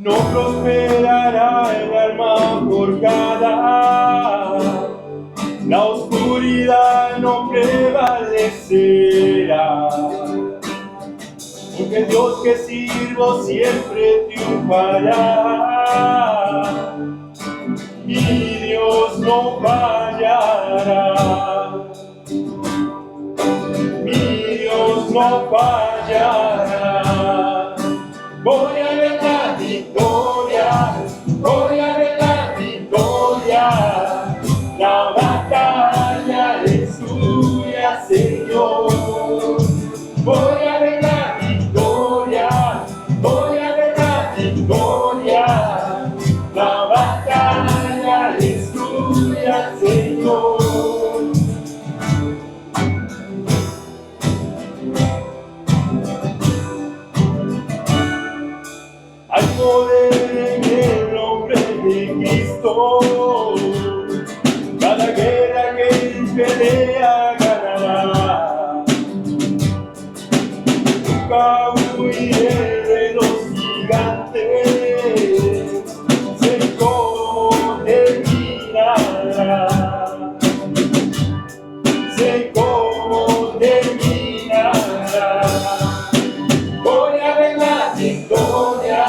no prosperará el alma forjada, la oscuridad no prevalecerá, porque el Dios que sirvo siempre triunfará, mi Dios no fallará, mi Dios no fallará. Voy a ver la victoria, voy a ver la victoria, la batalla es tuya, Señor. Voy a ver la victoria, voy a ver la victoria, la batalla es tuya, Señor. Hay poder en el nombre de Cristo, cada guerra que él pelea ganará. Nunca huiré de los gigantes, sé cómo terminará, sé cómo terminará. Voy a ver la victoria,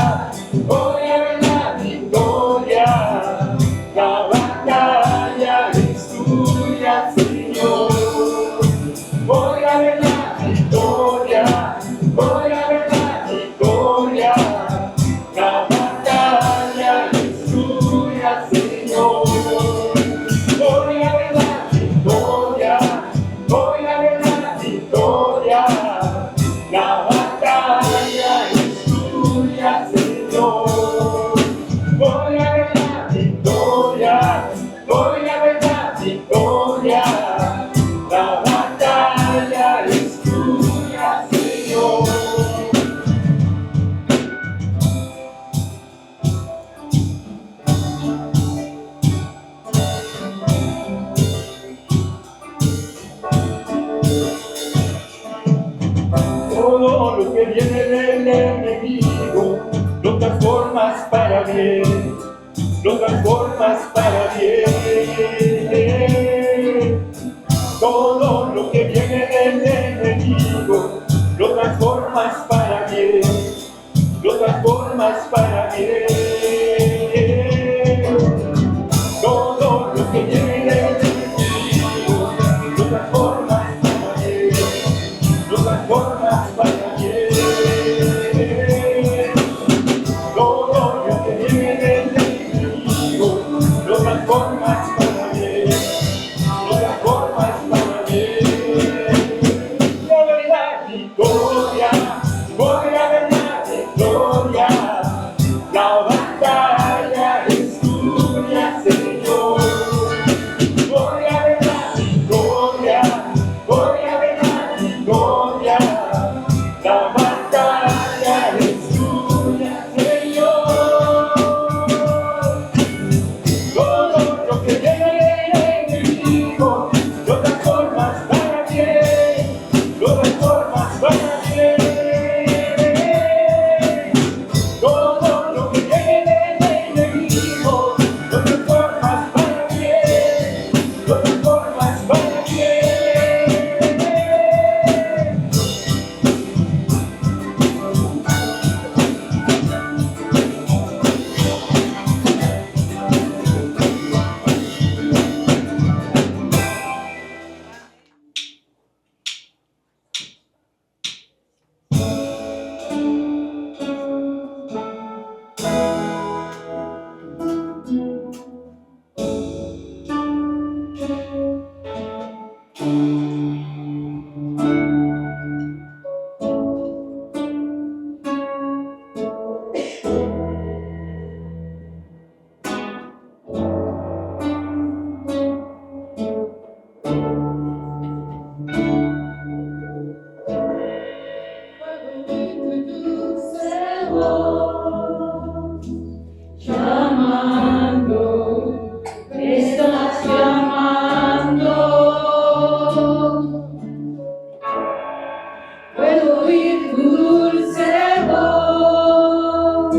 voy a ver la victoria, la batalla es tuya, Señor. Voy a ver la victoria, voy a ver la victoria, la batalla es tuya, Señor. Voy a ver la victoria, voy a ver la victoria, la batalla es tuya, Señor. Voy a ver la victoria, voy a ver la victoria, la batalla es tuya, Señor. Todo lo que viene del enemigo lo transformas para bien, lo transformas para bien. Todo lo que viene del enemigo lo transformas para bien, lo transformas para bien. Todo lo que viene del enemigo lo transformas para bien, lo transformas para bien. Todo lo que viene del enemigo lo transformas para bien, lo transformas para bien. Voy a ver la victoria, voy a ver la victoria, la batalla es tuya, Señor. Voy a ver la victoria, voy a ver la victoria, la batalla es tuya, Señor. Todo lo que viene del enemigo lo transformas para bien, lo transformas para bien. Todo lo que viene del enemigo lo transformas para bien, lo transformas para bien. Llamando, estás llamando. Puedo oír tu dulce voz.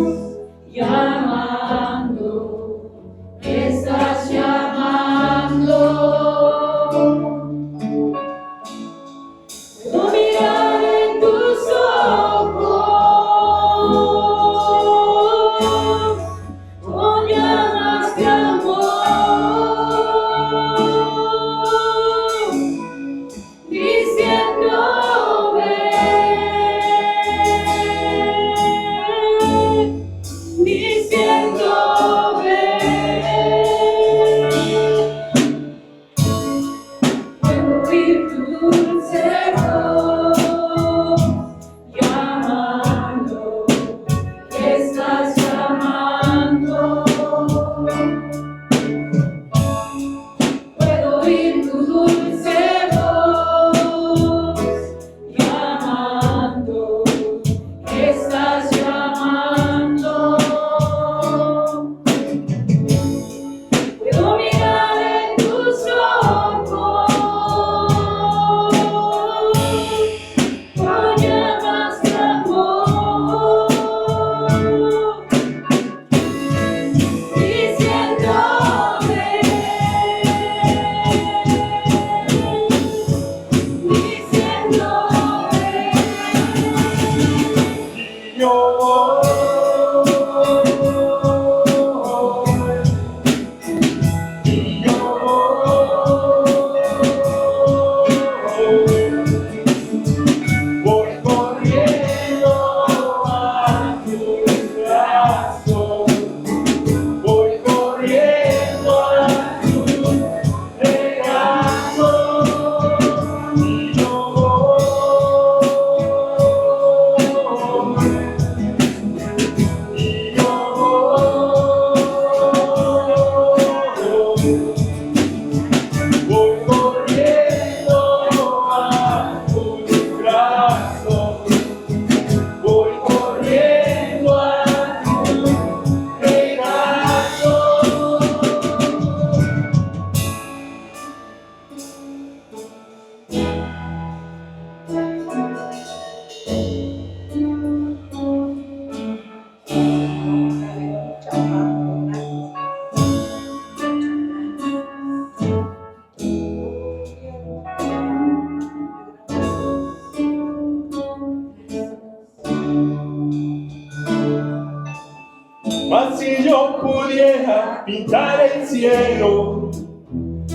Mas si yo pudiera pintar el cielo,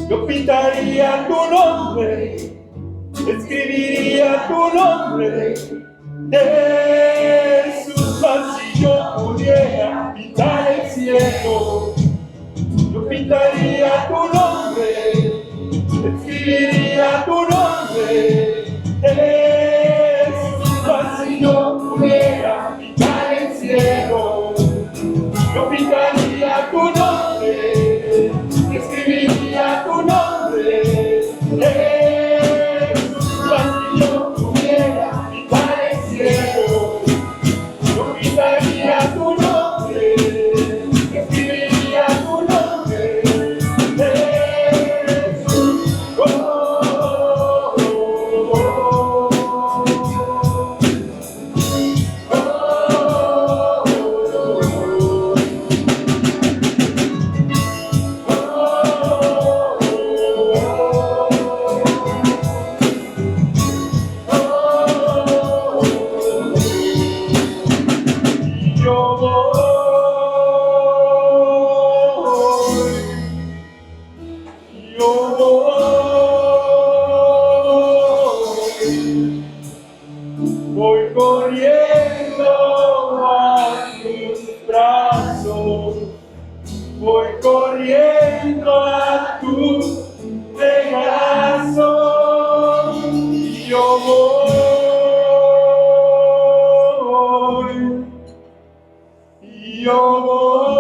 yo pintaría tu nombre, escribiría tu nombre, Jesús. Mas si yo pudiera pintar el cielo, yo pintaría tu nombre, escribiría tu nombre, Jesús. Mas si yo pudiera pintar el cielo, yo pintaría tu nombre, escribiría tu nombre, Jesús. Mas si yo pudiera pintar el cielo, yo pintaría tu nombre, escribiría tu nombre, Jesús. Voy corriendo a tus brazos, voy corriendo a tu regazo, y yo voy, y yo voy.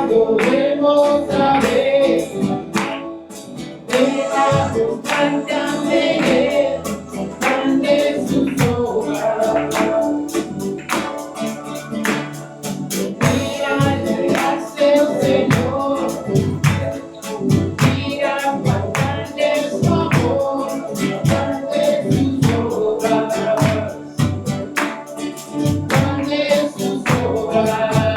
Volvemos a ver, deja constantemente ver, grande sus obras. Mira le hace el Señor, mira cuán grande es su amor, grande sus obras, grande sus obras.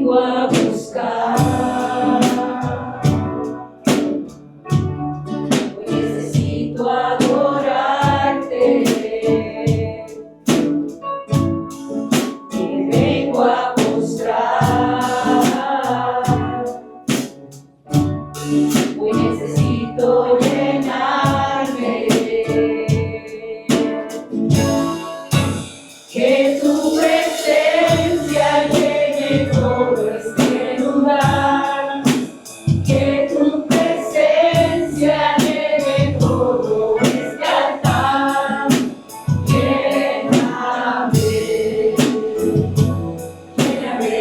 vengo a buscar. Hoy necesito adorarte. Me vengo a postrar. Hoy necesito llenarme. Que tu presencia llene todo este lugar. Que tu presencia llene todo este altar. Lléname, lléname.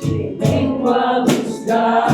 Te vengo a buscar.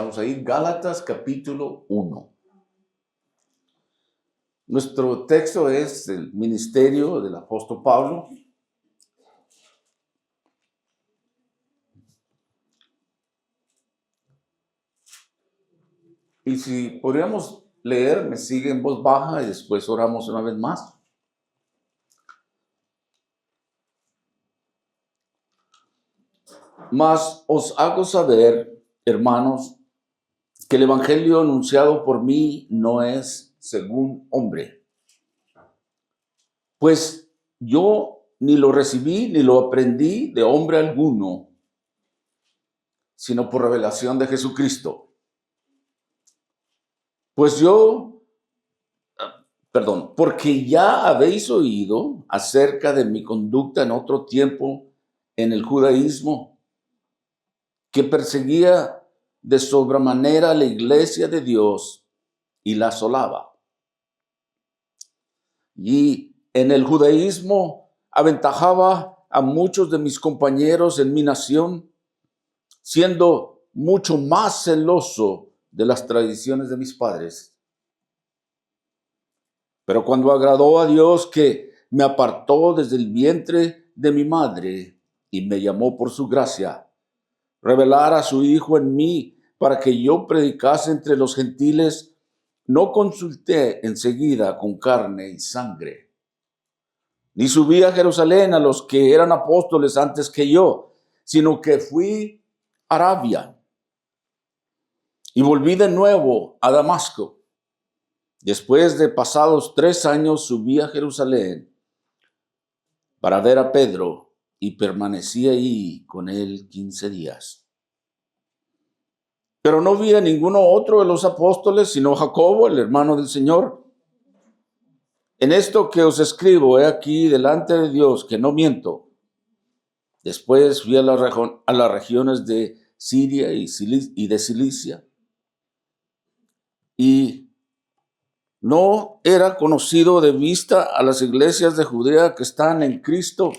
Vamos a ir Gálatas capítulo 1. Nuestro texto es el ministerio del apóstol Pablo. Y si podríamos leer, me sigue en voz baja y después oramos una vez más. Mas os hago saber, hermanos, que el evangelio anunciado por mí no es según hombre. Pues yo ni lo recibí ni lo aprendí de hombre alguno, sino por revelación de Jesucristo. Porque ya habéis oído acerca de mi conducta en otro tiempo en el judaísmo, que perseguía de sobremanera la iglesia de Dios y la asolaba. Y en el judaísmo aventajaba a muchos de mis compañeros en mi nación, siendo mucho más celoso de las tradiciones de mis padres. Pero cuando agradó a Dios, que me apartó desde el vientre de mi madre y me llamó por su gracia, revelar a su Hijo en mí para que yo predicase entre los gentiles, no consulté enseguida con carne y sangre, ni subí a Jerusalén a los que eran apóstoles antes que yo, sino que fui a Arabia y volví de nuevo a Damasco. Después de pasados 3 años subí a Jerusalén para ver a Pedro y permanecí ahí con él 15 días. Pero no vi a ninguno otro de los apóstoles, sino Jacobo, el hermano del Señor. En esto que os escribo, he aquí delante de Dios que no miento. Después fui a las regiones de Siria y de Cilicia, y no era conocido de vista a las iglesias de Judea que están en Cristo.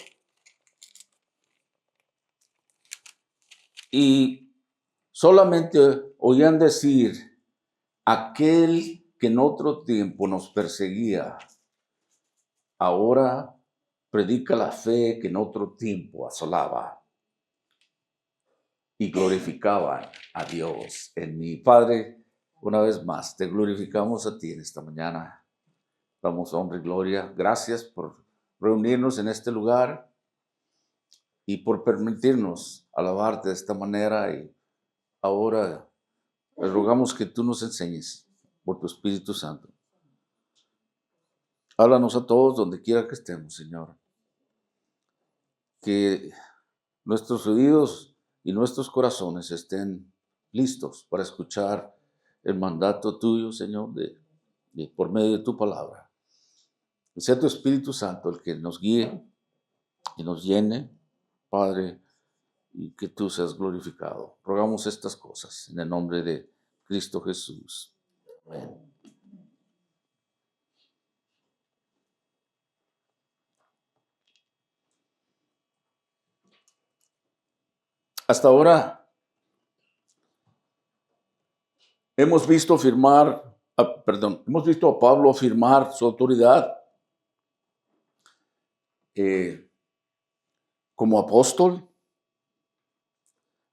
Y solamente oían decir, aquel que en otro tiempo nos perseguía, ahora predica la fe que en otro tiempo asolaba. Y glorificaban a Dios en mí. Padre, una vez más, te glorificamos a ti en esta mañana. Damos honra y gloria. Gracias por reunirnos en este lugar y por permitirnos alabarte de esta manera. Y ahora les rogamos que tú nos enseñes por tu Espíritu Santo. Háblanos a todos donde quiera que estemos, Señor. Que nuestros oídos y nuestros corazones estén listos para escuchar el mandato tuyo, Señor, por medio de tu palabra. Que sea tu Espíritu Santo el que nos guíe y nos llene, Padre, y que tú seas glorificado. Rogamos estas cosas en el nombre de Cristo Jesús. Amén. Hasta ahora hemos visto a Pablo afirmar su autoridad como apóstol.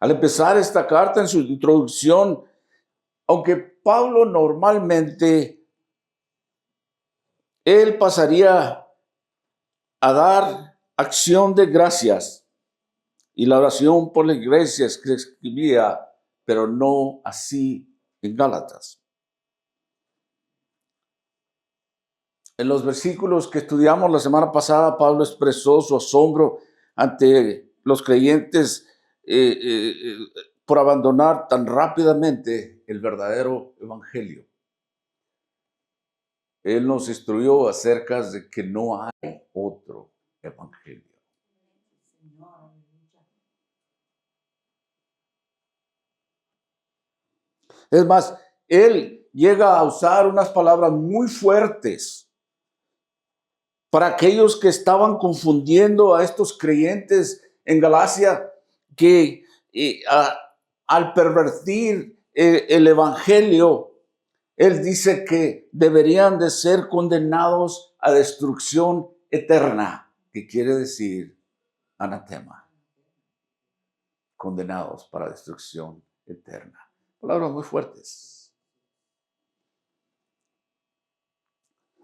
Al empezar esta carta, en su introducción, aunque Pablo normalmente él pasaría a dar acción de gracias y la oración por la iglesia que escribía, pero no así en Gálatas. En los versículos que estudiamos la semana pasada, Pablo expresó su asombro ante los creyentes por abandonar tan rápidamente el verdadero evangelio. Él nos instruyó acerca de que no hay otro evangelio. Es más, él llega a usar unas palabras muy fuertes para aquellos que estaban confundiendo a estos creyentes en Galacia, que al pervertir el evangelio, él dice que deberían de ser condenados a destrucción eterna, que quiere decir anatema, condenados para destrucción eterna. Palabras muy fuertes.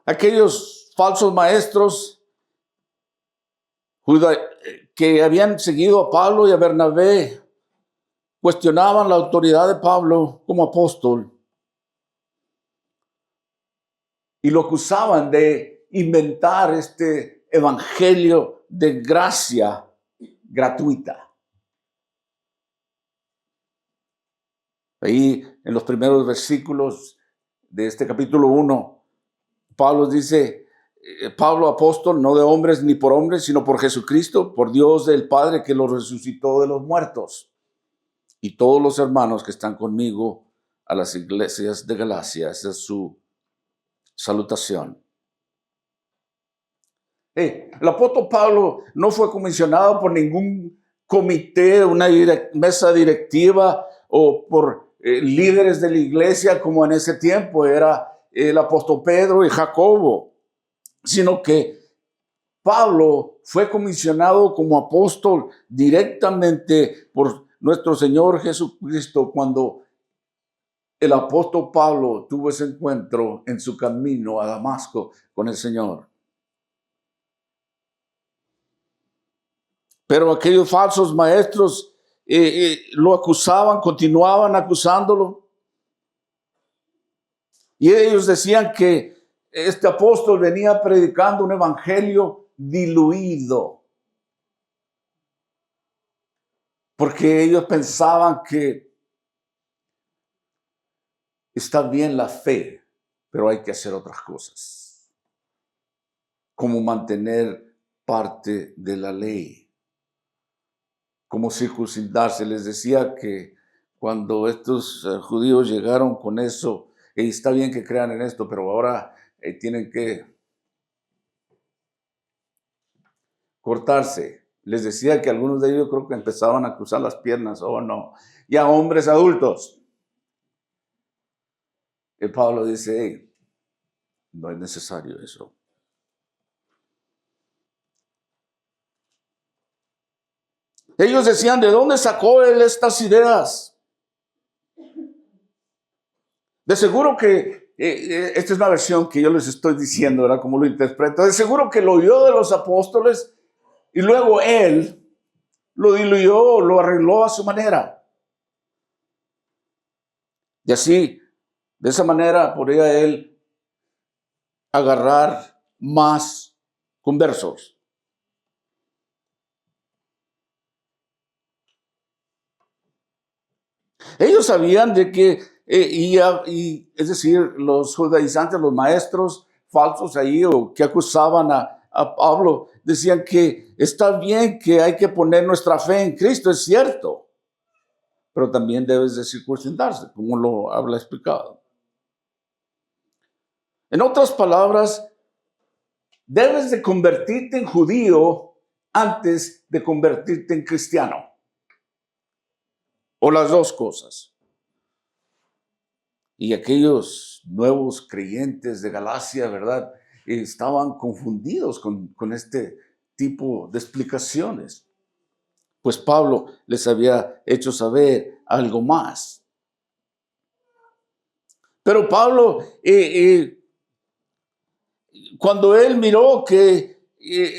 Aquellos falsos maestros que habían seguido a Pablo y a Bernabé cuestionaban la autoridad de Pablo como apóstol y lo acusaban de inventar este evangelio de gracia gratuita. Ahí en los primeros versículos de este capítulo 1, Pablo dice, Pablo apóstol, no de hombres ni por hombres, sino por Jesucristo, por Dios el Padre que lo resucitó de los muertos. Y todos los hermanos que están conmigo a las iglesias de Galacia, esa es su salutación. El apóstol Pablo no fue comisionado por ningún comité, una mesa directiva o por líderes de la iglesia como en ese tiempo era el apóstol Pedro y Jacobo, sino que Pablo fue comisionado como apóstol directamente por nuestro Señor Jesucristo cuando el apóstol Pablo tuvo ese encuentro en su camino a Damasco con el Señor. Pero aquellos falsos maestros lo acusaban, continuaban acusándolo. Y ellos decían que este apóstol venía predicando un evangelio diluido. Porque ellos pensaban que está bien la fe, pero hay que hacer otras cosas. Como mantener parte de la ley. Como circuncidarse. Les decía que cuando estos judíos llegaron con eso, está bien que crean en esto, pero ahora tienen que cortarse. Les decía que algunos de ellos creo que empezaban a cruzar las piernas, no, ya hombres adultos. Y Pablo dice, no es necesario eso. Ellos decían, ¿de dónde sacó él estas ideas? De seguro que, esta es una versión que yo les estoy diciendo, ¿verdad? Como lo interpreto. De seguro que lo oyó de los apóstoles y luego él lo diluyó, lo arregló a su manera. Y así, de esa manera, podría él agarrar más conversos. Ellos sabían de que, es decir, los judaizantes, los maestros falsos ahí, o que acusaban a Pablo, decían que está bien que hay que poner nuestra fe en Cristo, es cierto, pero también debes de circuncidarse, como lo habla explicado. En otras palabras, debes de convertirte en judío antes de convertirte en cristiano. O las dos cosas. Y aquellos nuevos creyentes de Galacia, ¿verdad? Estaban confundidos con este tipo de explicaciones. Pues Pablo les había hecho saber algo más. Pero Pablo, cuando él miró que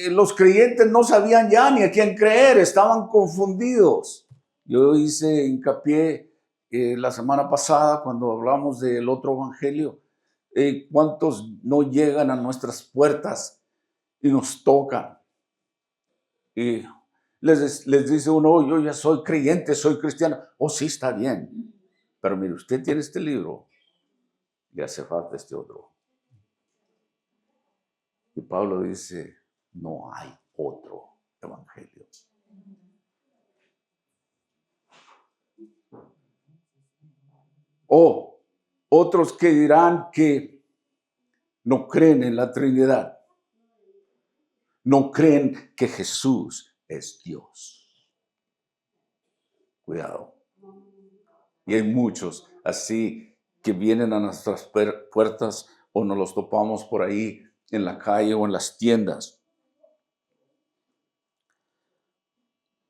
los creyentes no sabían ya ni a quién creer, estaban confundidos. Yo hice hincapié la semana pasada cuando hablamos del otro evangelio, cuántos no llegan a nuestras puertas y nos tocan. Y les dice uno, yo ya soy creyente, soy cristiano. Oh, sí, está bien. Pero mire, usted tiene este libro, le hace falta este otro. Y Pablo dice, no hay otro evangelio. O otros que dirán que no creen en la Trinidad. No creen que Jesús es Dios. Cuidado. Y hay muchos así que vienen a nuestras puertas o nos los topamos por ahí en la calle o en las tiendas.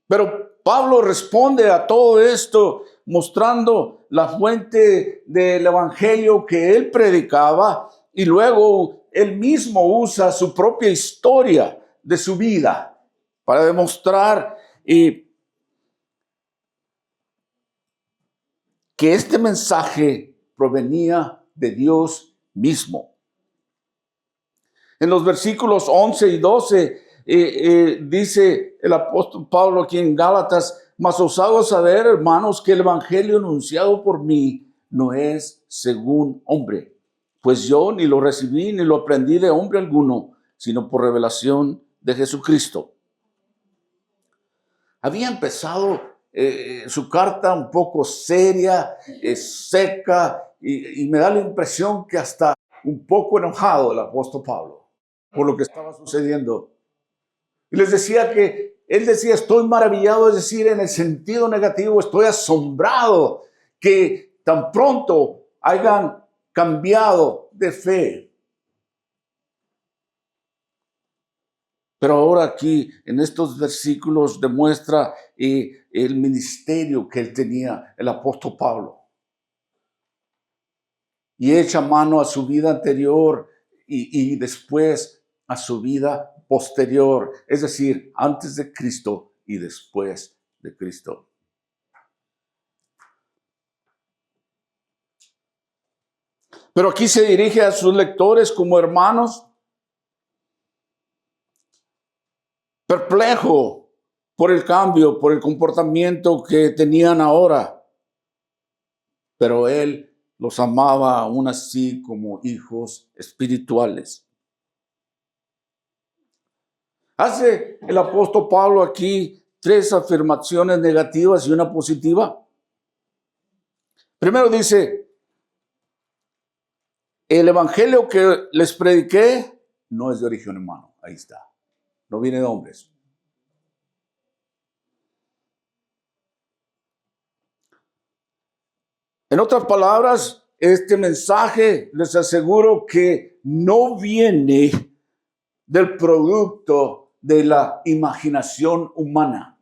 Pero Pablo responde a todo esto mostrando la fuente del evangelio que él predicaba, y luego él mismo usa su propia historia de su vida para demostrar que este mensaje provenía de Dios mismo. En los versículos 11 y 12 dice el apóstol Pablo aquí en Gálatas: mas os hago saber, hermanos, que el evangelio anunciado por mí no es según hombre, pues yo ni lo recibí ni lo aprendí de hombre alguno, sino por revelación de Jesucristo. Había empezado su carta un poco seria, seca, y me da la impresión que hasta un poco enojado el apóstol Pablo por lo que estaba sucediendo. Y les decía que él decía: estoy maravillado, es decir, en el sentido negativo, estoy asombrado que tan pronto hayan cambiado de fe. Pero ahora aquí en estos versículos demuestra el ministerio que él tenía, el apóstol Pablo. Y echa mano a su vida anterior y después a su vida posterior, es decir, antes de Cristo y después de Cristo. Pero aquí se dirige a sus lectores como hermanos, perplejo por el cambio, por el comportamiento que tenían ahora. Pero él los amaba aún así como hijos espirituales. Hace el apóstol Pablo aquí 3 afirmaciones negativas y una positiva. Primero dice: el evangelio que les prediqué no es de origen humano. Ahí está. No viene de hombres. En otras palabras, este mensaje, les aseguro que no viene del producto de la imaginación humana.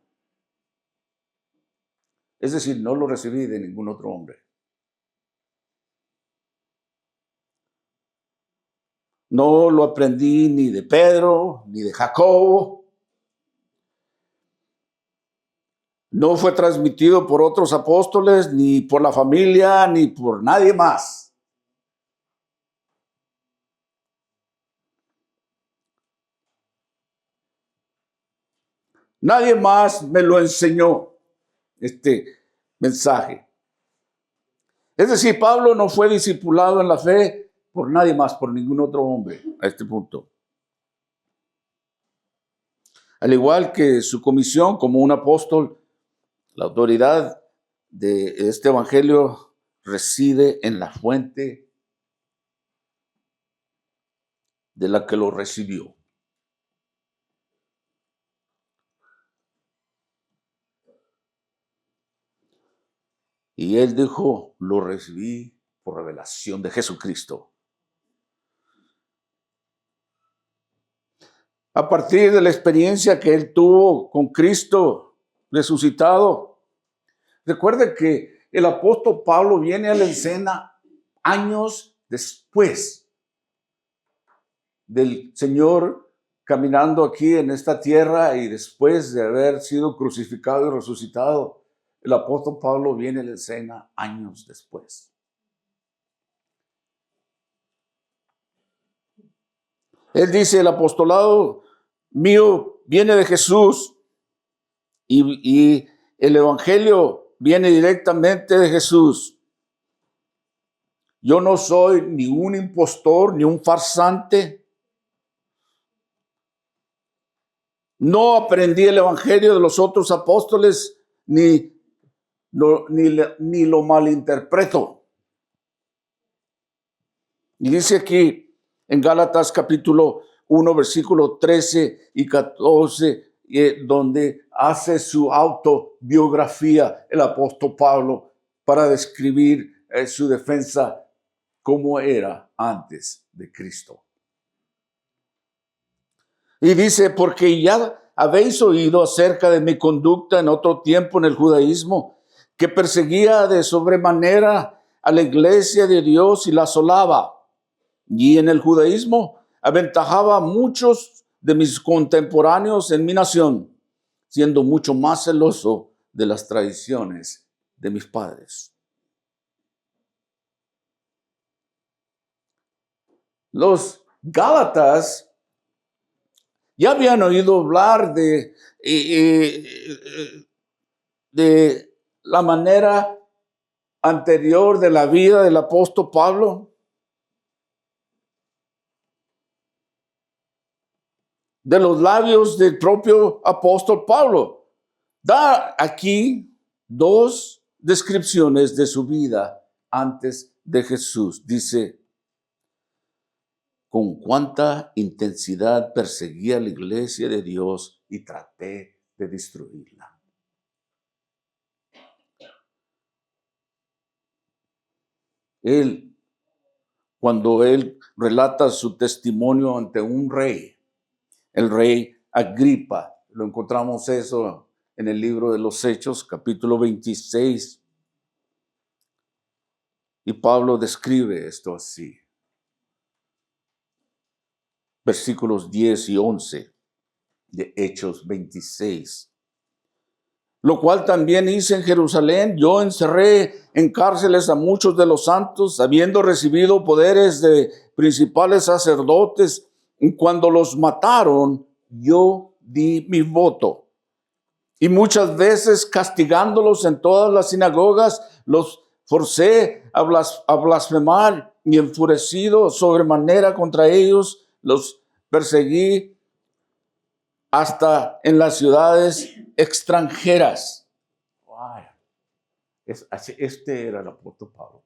Es decir, no lo recibí de ningún otro hombre. No lo aprendí ni de Pedro, ni de Jacobo. No fue transmitido por otros apóstoles, ni por la familia, ni por nadie más. Nadie más me lo enseñó, este mensaje. Es decir, Pablo no fue discipulado en la fe por nadie más, por ningún otro hombre a este punto. Al igual que su comisión como un apóstol, la autoridad de este evangelio reside en la fuente de la que lo recibió. Y él dijo: lo recibí por revelación de Jesucristo. A partir de la experiencia que él tuvo con Cristo resucitado, recuerde que el apóstol Pablo viene a la escena años después del Señor caminando aquí en esta tierra, y después de haber sido crucificado y resucitado, el apóstol Pablo viene a la escena años después. Él dice: el apostolado mío viene de Jesús y el evangelio viene directamente de Jesús. Yo no soy ni un impostor ni un farsante. No aprendí el evangelio de los otros apóstoles ni lo malinterpreto. Y dice aquí en Gálatas capítulo 1, versículo 13 y 14, donde hace su autobiografía el apóstol Pablo para describir su defensa como era antes de Cristo. Y dice, porque ya habéis oído acerca de mi conducta en otro tiempo en el judaísmo, que perseguía de sobremanera a la iglesia de Dios y la asolaba. Y en el judaísmo aventajaba a muchos de mis contemporáneos en mi nación, siendo mucho más celoso de las tradiciones de mis padres. Los Gálatas ya habían oído hablar de la manera anterior de la vida del apóstol Pablo. De los labios del propio apóstol Pablo. Da aquí dos descripciones de su vida antes de Jesús. Dice, con cuánta intensidad perseguía la iglesia de Dios y traté de destruirla. Cuando él relata su testimonio ante un rey, el rey Agripa, lo encontramos eso en el libro de los Hechos, capítulo 26. Y Pablo describe esto así. Versículos 10 y 11 de Hechos 26. Lo cual también hice en Jerusalén. Yo encerré en cárceles a muchos de los santos, habiendo recibido poderes de principales sacerdotes. Y cuando los mataron, yo di mi voto. Y muchas veces castigándolos en todas las sinagogas, los forcé a blasfemar, y enfurecido sobremanera contra ellos, los perseguí hasta en las ciudades extranjeras. Wow. Este era el apóstol Pablo.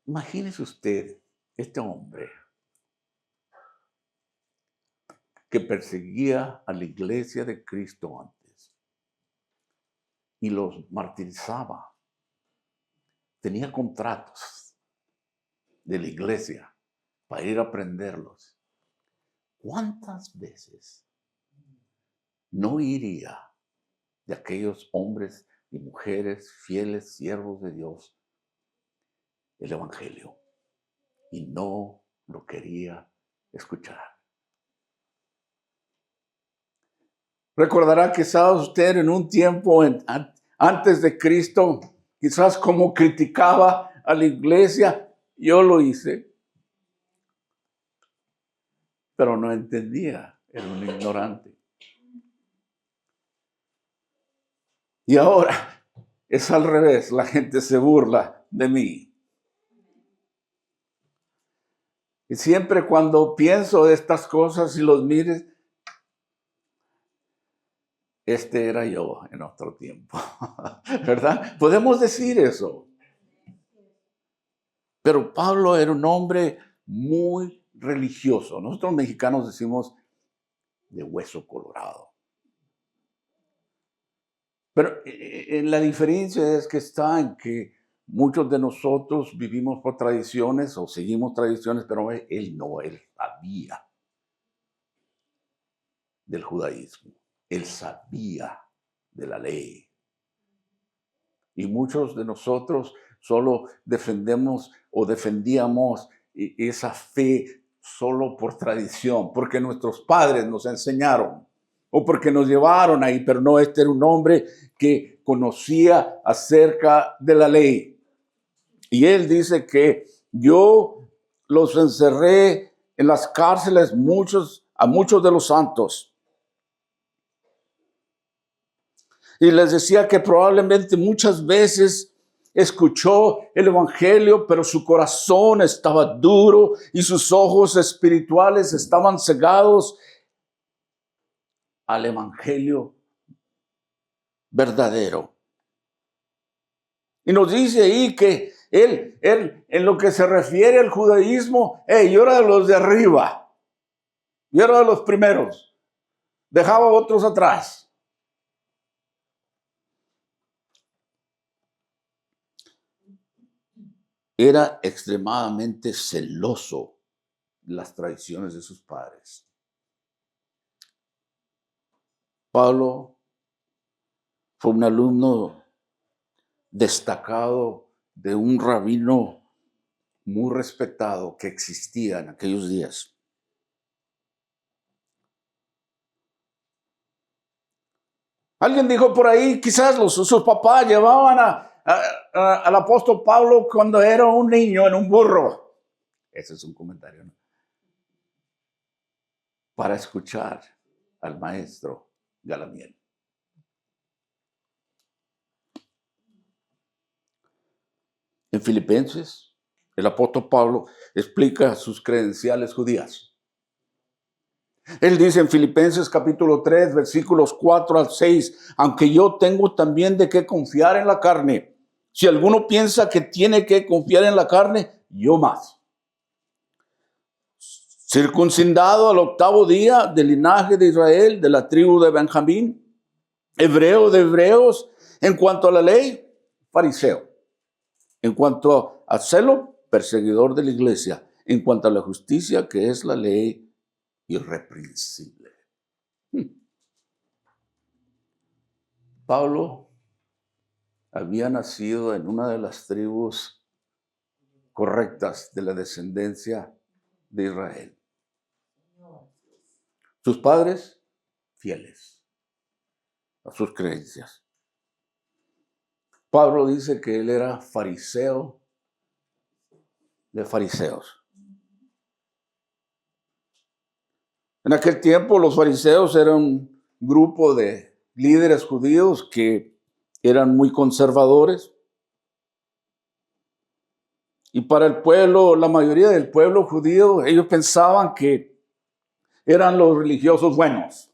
Imagínese usted este hombre que perseguía a la iglesia de Cristo antes y los martirizaba. Tenía contratos de la iglesia para ir a prenderlos. ¿Cuántas veces no iría de aquellos hombres y mujeres fieles, siervos de Dios, el evangelio? Y no lo quería escuchar. Recordará quizás usted en un tiempo antes de Cristo, quizás como criticaba a la iglesia. Yo lo hice, pero no entendía, era un ignorante. Y ahora es al revés, la gente se burla de mí. Y siempre cuando pienso de estas cosas y los mires, este era yo en otro tiempo, ¿verdad? Podemos decir eso. Pero Pablo era un hombre muy religioso. Nosotros mexicanos decimos de hueso colorado. Pero la diferencia es que está en que muchos de nosotros vivimos por tradiciones o seguimos tradiciones, pero él no, él sabía del judaísmo. Él sabía de la ley. Y muchos de nosotros solo defendíamos esa fe solo por tradición, porque nuestros padres nos enseñaron o porque nos llevaron ahí, pero no, este era un hombre que conocía acerca de la ley. Y él dice que yo los encerré en las cárceles a muchos de los santos. Y les decía que probablemente muchas veces escuchó el evangelio, pero su corazón estaba duro y sus ojos espirituales estaban cegados al evangelio verdadero. Y nos dice ahí que él en lo que se refiere al judaísmo, yo era de los de arriba, yo era de los primeros, dejaba a otros atrás. era extremadamente celoso de las tradiciones de sus padres. Pablo fue un alumno destacado de un rabino muy respetado que existía en aquellos días. Alguien dijo por ahí, quizás sus papás llevaban al apóstol Pablo cuando era un niño en un burro. Ese es un comentario, ¿no? Para escuchar al maestro Gamaliel. En Filipenses, el apóstol Pablo explica sus credenciales judías. Él dice en Filipenses capítulo 3, versículos 4 al 6, aunque yo tengo también de qué confiar en la carne. Si alguno piensa que tiene que confiar en la carne, yo más. Circuncidado al 8º día del linaje de Israel, de la tribu de Benjamín, hebreo de hebreos, en cuanto a la ley, fariseo. En cuanto a celo, perseguidor de la iglesia. En cuanto a la justicia, que es la ley, irreprensible. Pablo había nacido en una de las tribus correctas de la descendencia de Israel. Sus padres, fieles a sus creencias. Pablo dice que él era fariseo de fariseos. En aquel tiempo los fariseos eran un grupo de líderes judíos que eran muy conservadores. Y para el pueblo, la mayoría del pueblo judío, ellos pensaban que eran los religiosos buenos.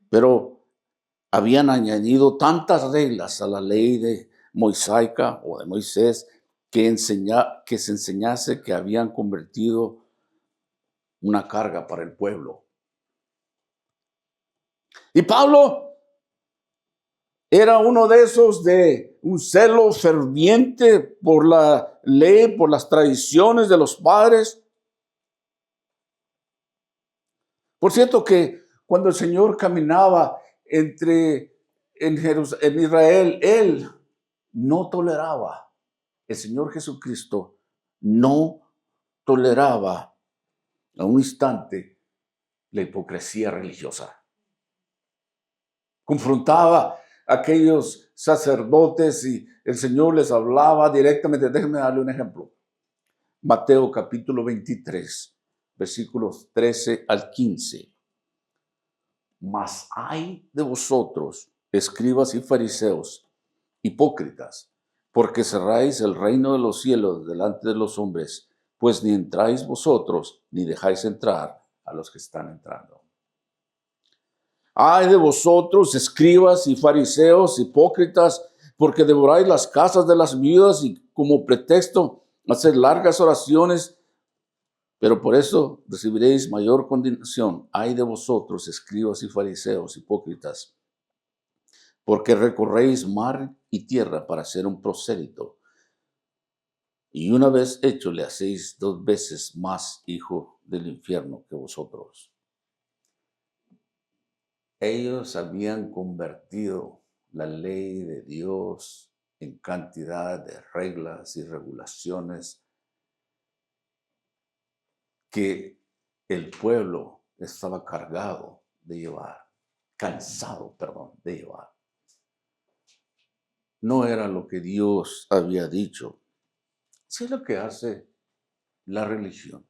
Pero habían añadido tantas reglas a la ley de mosaica o de Moisés que se enseñase que habían convertido una carga para el pueblo. Y Pablo era uno de esos de un celo ferviente por la ley, por las tradiciones de los padres. Por cierto que cuando el Señor caminaba en Israel, Él no toleraba, el Señor Jesucristo no toleraba a un instante la hipocresía religiosa. Confrontaba a aquellos sacerdotes y el Señor les hablaba directamente. Déjenme darle un ejemplo. Mateo capítulo 23, versículos 13 al 15. Mas ay de vosotros, escribas y fariseos, hipócritas, porque cerráis el reino de los cielos delante de los hombres, pues ni entráis vosotros, ni dejáis entrar a los que están entrando. Ay de vosotros, escribas y fariseos, hipócritas, porque devoráis las casas de las viudas y como pretexto haced largas oraciones, pero por eso recibiréis mayor condenación. Ay de vosotros, escribas y fariseos, hipócritas, porque recorréis mar y tierra para ser un prosélito, y una vez hecho le hacéis 2 veces más hijo del infierno que vosotros. Ellos habían convertido la ley de Dios en cantidad de reglas y regulaciones que el pueblo estaba cansado de llevar. No era lo que Dios había dicho. Eso es lo que hace la religión.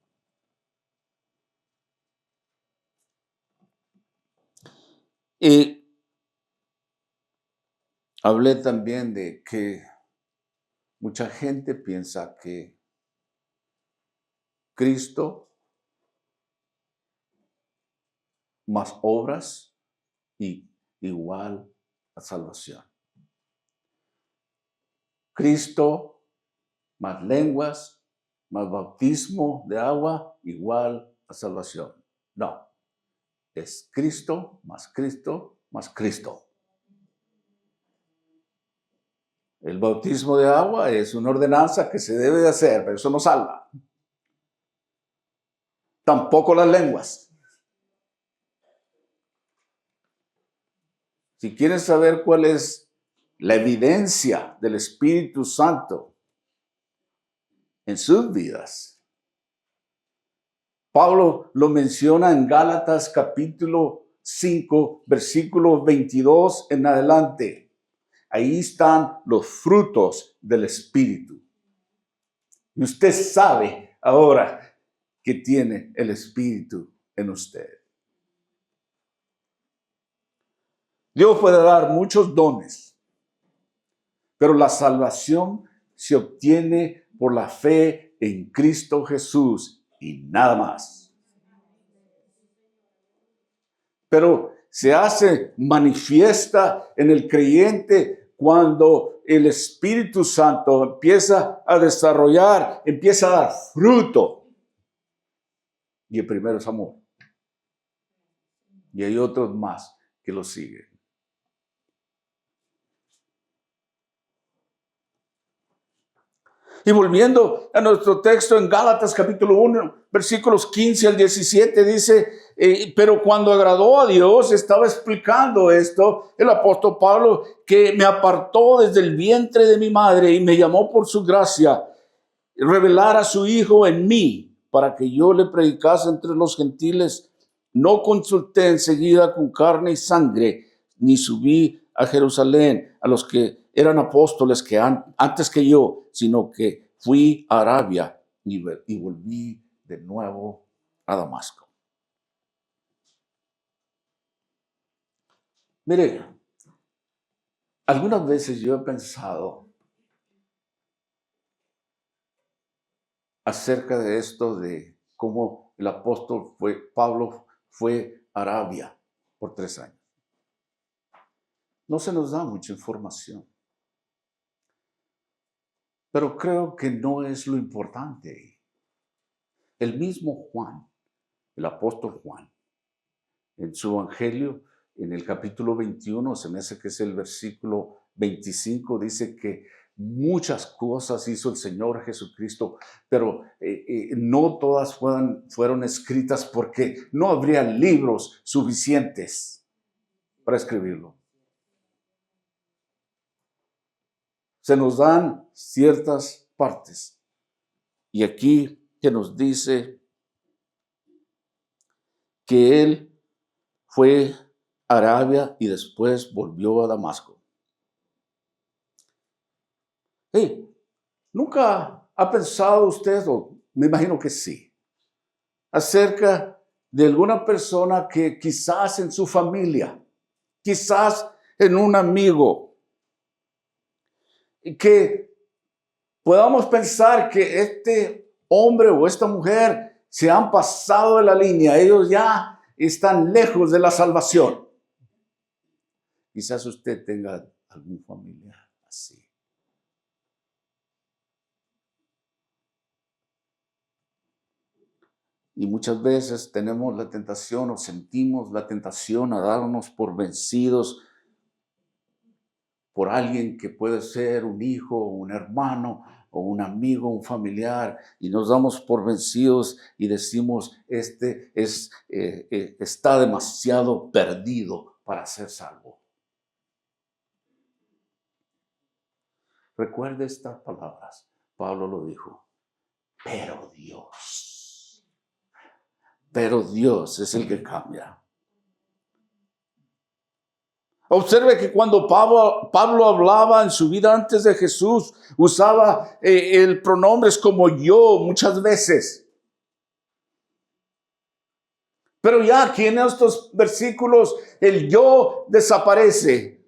Y hablé también de que mucha gente piensa que Cristo más obras y igual a salvación. Cristo más lenguas, más bautismo de agua, igual a salvación. No, es Cristo más Cristo más Cristo. El bautismo de agua es una ordenanza que se debe de hacer, pero eso no salva. Tampoco las lenguas. Si quieren saber cuál es la evidencia del Espíritu Santo en sus vidas, Pablo lo menciona en Gálatas capítulo 5, versículo 22 en adelante. Ahí están los frutos del Espíritu. Y usted sabe ahora que tiene el Espíritu en usted. Dios puede dar muchos dones, pero la salvación se obtiene por la fe en Cristo Jesús y nada más. Pero se hace manifiesta en el creyente cuando el Espíritu Santo empieza a desarrollar, empieza a dar fruto. Y el primero es amor. Y hay otros más que lo siguen. Y volviendo a nuestro texto en Gálatas capítulo 1, versículos 15 al 17, dice, pero cuando agradó a Dios, estaba explicando esto, el apóstol Pablo, que me apartó desde el vientre de mi madre y me llamó por su gracia, revelar a su Hijo en mí, para que yo le predicase entre los gentiles. No consulté enseguida con carne y sangre, ni subí a Jerusalén a los que eran apóstoles que antes que yo, sino que fui a Arabia y volví de nuevo a Damasco. Mire, algunas veces yo he pensado acerca de esto, de cómo el apóstol Pablo fue a Arabia por 3 años. No se nos da mucha información. Pero creo que no es lo importante. El mismo Juan, el apóstol Juan, en su evangelio, en el capítulo 21, se me hace que es el versículo 25, dice que muchas cosas hizo el Señor Jesucristo, pero no todas fueron escritas porque no habría libros suficientes para escribirlo. Se nos dan ciertas partes. Y aquí que nos dice que él fue a Arabia y después volvió a Damasco. ¿Nunca ha pensado usted, o me imagino que sí, acerca de alguna persona que quizás en su familia, quizás en un amigo, y que podamos pensar que este hombre o esta mujer se han pasado de la línea, ellos ya están lejos de la salvación? Quizás usted tenga algún familiar así. Y muchas veces tenemos la tentación o sentimos la tentación a darnos por vencidos por alguien que puede ser un hijo, un hermano, o un amigo, un familiar, y nos damos por vencidos y decimos, está demasiado perdido para ser salvo. Recuerde estas palabras, Pablo lo dijo, pero Dios es el que cambia. Observe que cuando Pablo hablaba en su vida antes de Jesús, usaba el pronombres como yo muchas veces. Pero ya aquí en estos versículos el yo desaparece.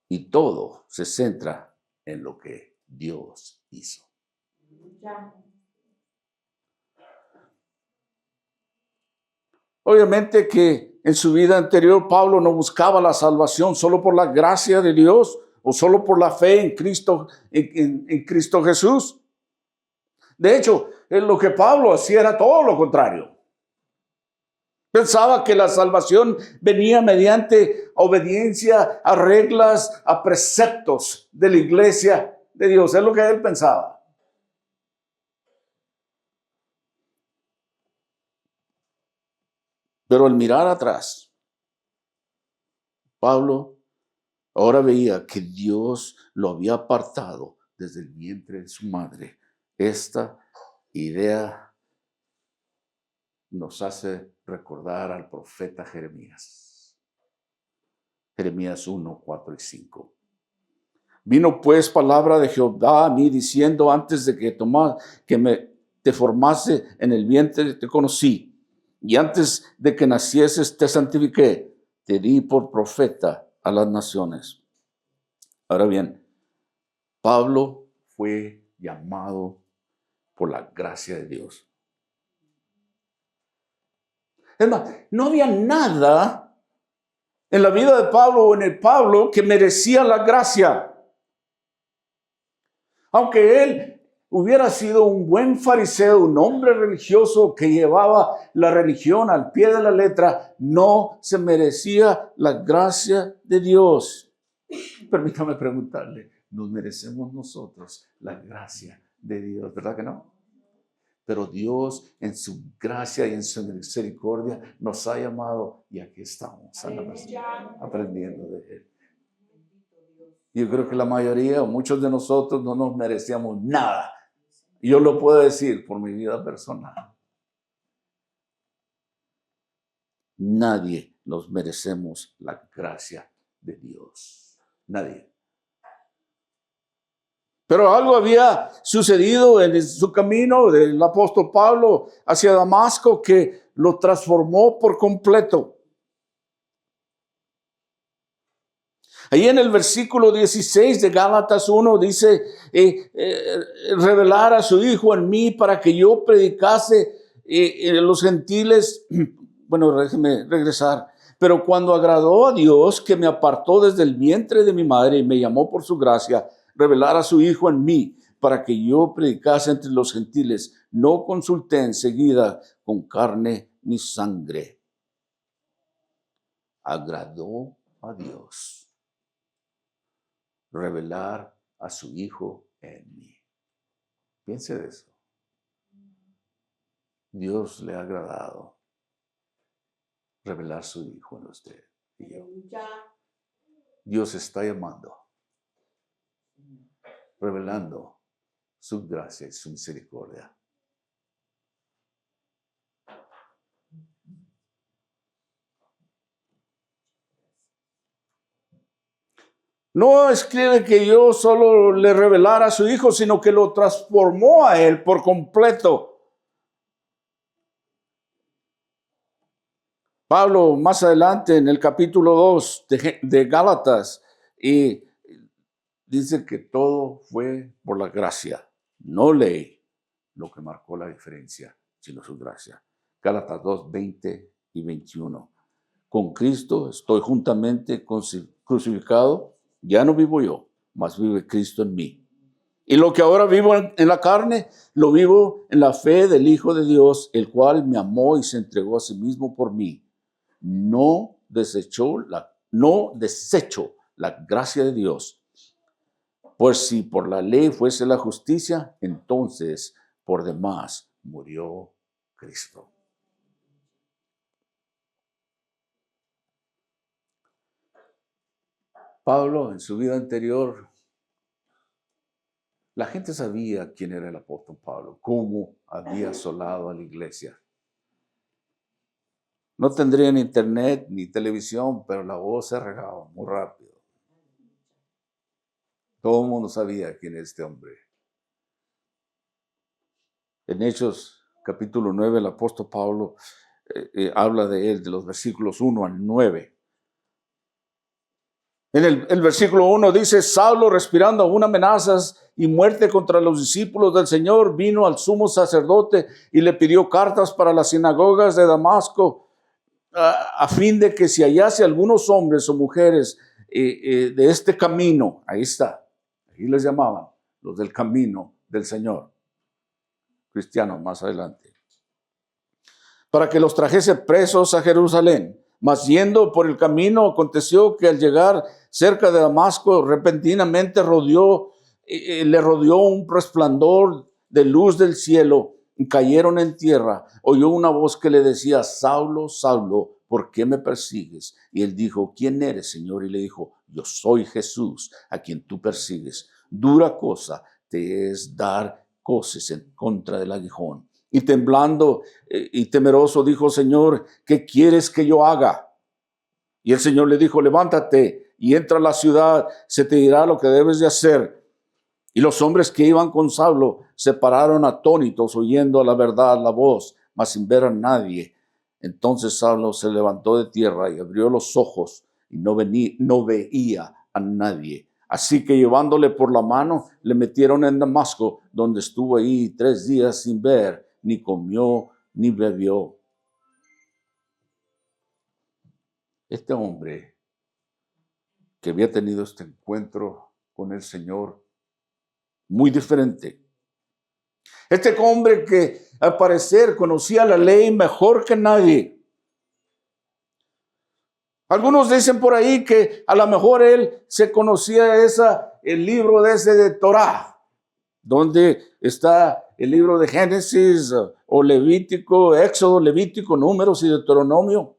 Y todo se centra en lo que Dios hizo. Obviamente que en su vida anterior Pablo no buscaba la salvación solo por la gracia de Dios o solo por la fe en Cristo, en Cristo Jesús. De hecho, lo que Pablo hacía era todo lo contrario. Pensaba que la salvación venía mediante obediencia a reglas, a preceptos de la iglesia de Dios. Es lo que él pensaba. Pero al mirar atrás, Pablo ahora veía que Dios lo había apartado desde el vientre de su madre. Esta idea nos hace recordar al profeta Jeremías. Jeremías 1, 4 y 5. Vino pues palabra de Jehová a mí diciendo, antes de que te formase en el vientre te conocí, y antes de que nacieses te santifiqué, te di por profeta a las naciones. Ahora bien, Pablo fue llamado por la gracia de Dios. Es más, no había nada en la vida de Pablo o en el Pablo que merecía la gracia. Aunque él hubiera sido un buen fariseo, un hombre religioso que llevaba la religión al pie de la letra, no se merecía la gracia de Dios. Permítame preguntarle, ¿nos merecemos nosotros la gracia de Dios? ¿Verdad que no? Pero Dios en su gracia y en su misericordia nos ha llamado y aquí estamos aprendiendo de Él. Yo creo que la mayoría o muchos de nosotros no nos merecíamos nada. Yo lo puedo decir por mi vida personal. Nadie nos merecemos la gracia de Dios. Nadie. Pero algo había sucedido en su camino del apóstol Pablo hacia Damasco que lo transformó por completo. Ahí en el versículo 16 de Gálatas 1 dice, revelar a su Hijo en mí para que yo predicase los gentiles. Bueno, déjeme regresar. Pero cuando agradó a Dios que me apartó desde el vientre de mi madre y me llamó por su gracia, revelar a su Hijo en mí para que yo predicase entre los gentiles, no consulté enseguida con carne ni sangre. Agradó a Dios revelar a su Hijo en mí. Piense de eso. Dios le ha agradado revelar su Hijo en usted y yo. Dios está llamando, revelando su gracia y su misericordia. No escribe que yo solo le revelara a su Hijo, sino que lo transformó a él por completo. Pablo más adelante en el capítulo 2 de Gálatas y dice que todo fue por la gracia, no ley, lo que marcó la diferencia, sino su gracia. Gálatas 2, 20 y 21. Con Cristo estoy juntamente crucificado. Ya no vivo yo, mas vive Cristo en mí. Y lo que ahora vivo en la carne, lo vivo en la fe del Hijo de Dios, el cual me amó y se entregó a sí mismo por mí. No desecho la gracia de Dios. Pues si por la ley fuese la justicia, entonces por demás murió Cristo. Pablo, en su vida anterior, la gente sabía quién era el apóstol Pablo, cómo había asolado a la iglesia. No tendrían internet ni televisión, pero la voz se regaba muy rápido. Todo el mundo sabía quién es este hombre. En Hechos capítulo 9, el apóstol Pablo habla de él, de los versículos 1 al 9. En el versículo 1 dice, Saulo, respirando aún amenazas y muerte contra los discípulos del Señor, vino al sumo sacerdote y le pidió cartas para las sinagogas de Damasco, a fin de que si hallase algunos hombres o mujeres de este camino, ahí está, ahí les llamaban los del camino del Señor, cristianos más adelante, para que los trajese presos a Jerusalén. Mas yendo por el camino, aconteció que al llegar cerca de Damasco, repentinamente le rodeó un resplandor de luz del cielo, y cayeron en tierra. Oyó una voz que le decía: Saulo, Saulo, ¿por qué me persigues? Y él dijo: ¿Quién eres, Señor? Y le dijo: Yo soy Jesús, a quien tú persigues. Dura cosa te es dar coces en contra del aguijón. Y temblando y temeroso dijo: Señor, ¿qué quieres que yo haga? Y el Señor le dijo: levántate y entra a la ciudad, se te dirá lo que debes de hacer. Y los hombres que iban con Saulo se pararon atónitos, oyendo a la verdad la voz, mas sin ver a nadie. Entonces Saulo se levantó de tierra y abrió los ojos y no veía a nadie. Así que llevándole por la mano, le metieron en Damasco, donde estuvo ahí 3 días sin ver, ni comió, ni bebió. Este hombre que había tenido este encuentro con el Señor, muy diferente. Este hombre que al parecer conocía la ley mejor que nadie. Algunos dicen por ahí que a lo mejor él se conocía el libro de Torá, donde está el libro de Génesis o Levítico, Éxodo, Levítico, Números y Deuteronomio.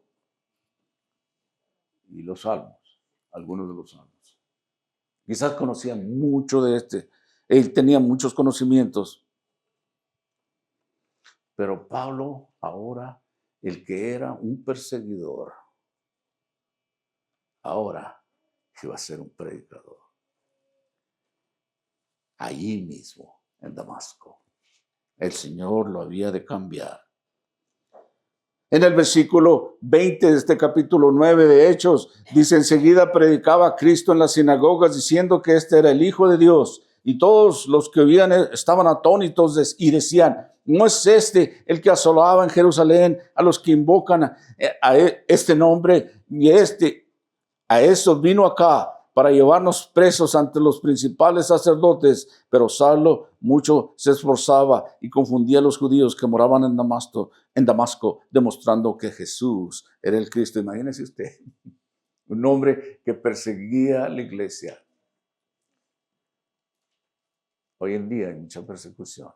Y los salmos, algunos de los salmos. Quizás conocía mucho de él tenía muchos conocimientos. Pero Pablo, ahora, el que era un perseguidor, ahora iba a ser un predicador. Allí mismo, en Damasco, el Señor lo había de cambiar. En el versículo 20 de este capítulo 9 de Hechos, dice: enseguida predicaba a Cristo en las sinagogas, diciendo que este era el Hijo de Dios. Y todos los que oían estaban atónitos y decían: ¿no es este el que asolaba en Jerusalén a los que invocan a este nombre? Y a eso vino acá, para llevarnos presos ante los principales sacerdotes. Pero Saulo mucho se esforzaba y confundía a los judíos que moraban en Damasco, demostrando que Jesús era el Cristo. Imagínese usted, un hombre que perseguía a la iglesia. Hoy en día hay mucha persecución.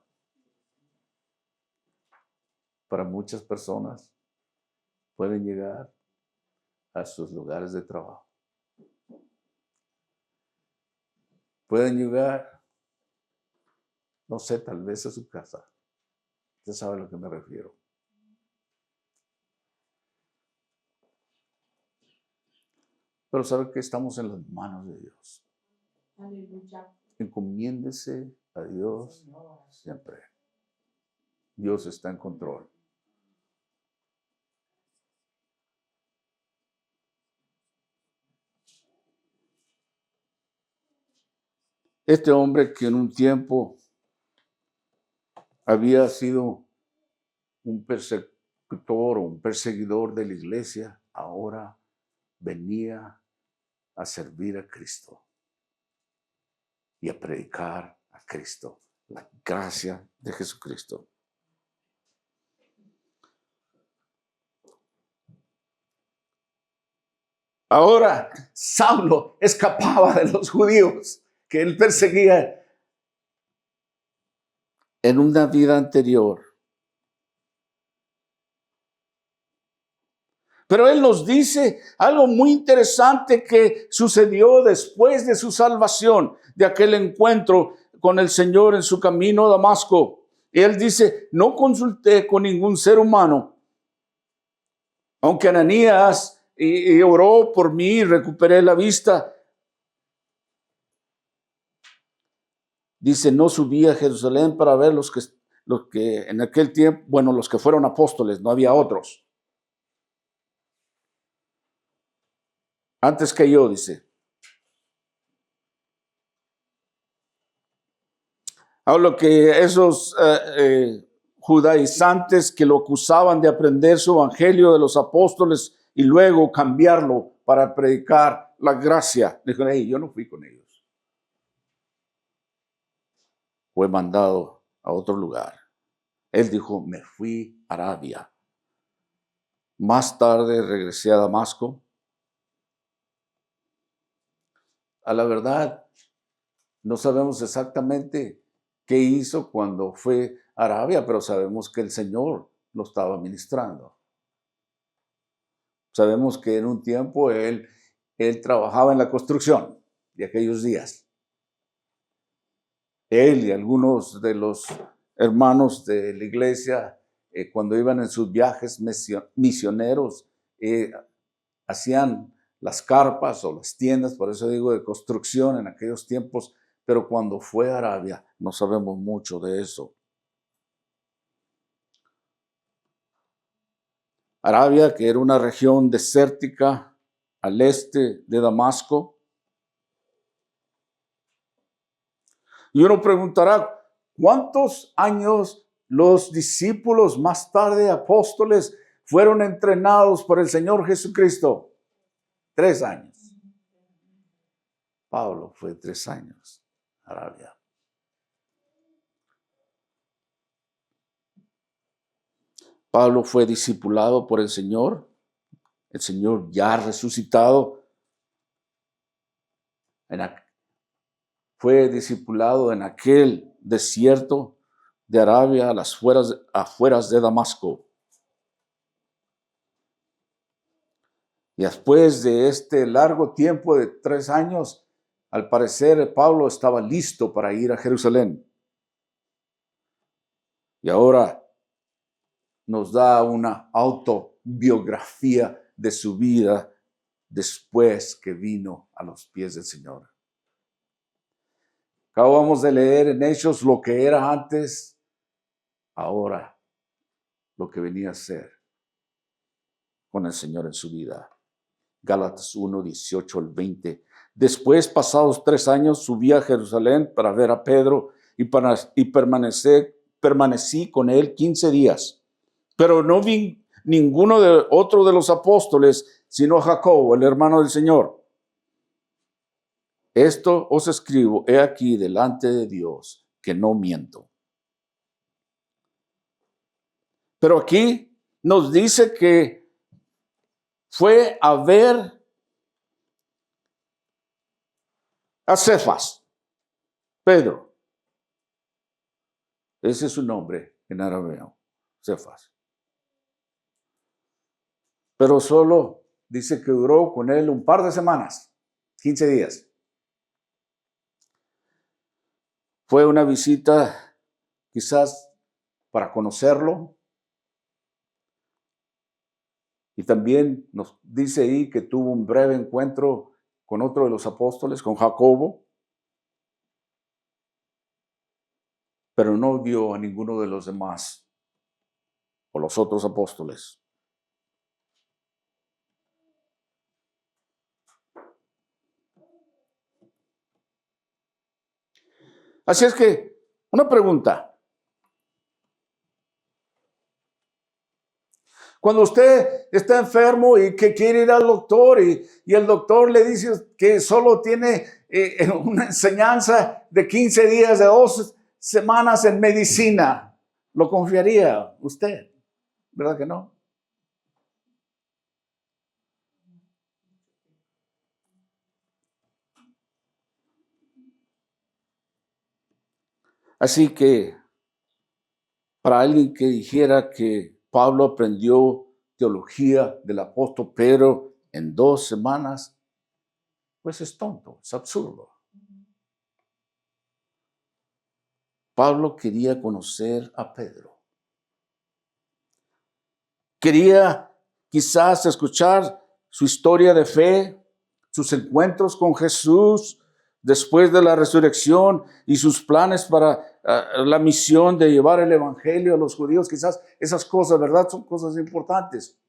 Para muchas personas pueden llegar a sus lugares de trabajo. Pueden llegar, no sé, tal vez a su casa. Usted sabe a lo que me refiero. Pero sabe que estamos en las manos de Dios. Aleluya. Encomiéndese a Dios siempre. Dios está en control. Este hombre que en un tiempo había sido un persecutor o un perseguidor de la iglesia, ahora venía a servir a Cristo y a predicar a Cristo, la gracia de Jesucristo. Ahora Saulo escapaba de los judíos que él perseguía en una vida anterior. Pero él nos dice algo muy interesante que sucedió después de su salvación, de aquel encuentro con el Señor en su camino a Damasco. Y él dice: no consulté con ningún ser humano, aunque Ananías y oró por mí y recuperé la vista. Dice: no subí a Jerusalén para ver los que en aquel tiempo, bueno, los que fueron apóstoles, no había otros. Antes que yo, dice. Hablo que esos judaizantes que lo acusaban de aprender su evangelio de los apóstoles y luego cambiarlo para predicar la gracia. Dijo: hey, yo no fui con ellos. Fue mandado a otro lugar. Él dijo: me fui a Arabia. Más tarde regresé a Damasco. A la verdad, no sabemos exactamente qué hizo cuando fue a Arabia, pero sabemos que el Señor lo estaba ministrando. Sabemos que en un tiempo él trabajaba en la construcción de aquellos días. Él y algunos de los hermanos de la iglesia, cuando iban en sus viajes misioneros, hacían las carpas o las tiendas, por eso digo de construcción en aquellos tiempos, pero cuando fue a Arabia no sabemos mucho de eso. Arabia, que era una región desértica al este de Damasco. Y uno preguntará, ¿cuántos años los discípulos, más tarde apóstoles, fueron entrenados por el Señor Jesucristo? 3 años. Pablo fue 3 años a Arabia. Pablo fue discipulado por el Señor ya resucitado. Fue discipulado en aquel desierto de Arabia, a las afueras de Damasco. Y después de este largo tiempo de 3 años, al parecer Pablo estaba listo para ir a Jerusalén. Y ahora nos da una autobiografía de su vida después que vino a los pies del Señor. Acabamos de leer en Hechos lo que era antes, ahora lo que venía a ser con el Señor en su vida. Gálatas 1, 18 al 20. Después, pasados 3 años, subí a Jerusalén para ver a Pedro y permanecí con él 15 días. Pero no vi ninguno de otro de los apóstoles, sino a Jacobo, el hermano del Señor. Esto os escribo, he aquí delante de Dios, que no miento. Pero aquí nos dice que fue a ver a Cefas, Pedro. Ese es su nombre en arameo, Cefas. Pero solo dice que duró con él un par de semanas, 15 días. Fue una visita quizás para conocerlo. Y también nos dice ahí que tuvo un breve encuentro con otro de los apóstoles, con Jacobo. Pero no vio a ninguno de los demás o los otros apóstoles. Así es que, una pregunta. Cuando usted está enfermo y que quiere ir al doctor y el doctor le dice que solo tiene una enseñanza de 15 días, de 2 semanas en medicina, ¿lo confiaría usted? ¿Verdad que no? Así que, para alguien que dijera que Pablo aprendió teología del apóstol Pedro en 2 semanas, pues es tonto, es absurdo. Pablo quería conocer a Pedro. Quería quizás escuchar su historia de fe, sus encuentros con Jesús después de la resurrección y sus planes para la misión de llevar el evangelio a los judíos. Quizás esas cosas, ¿verdad? Son cosas importantes.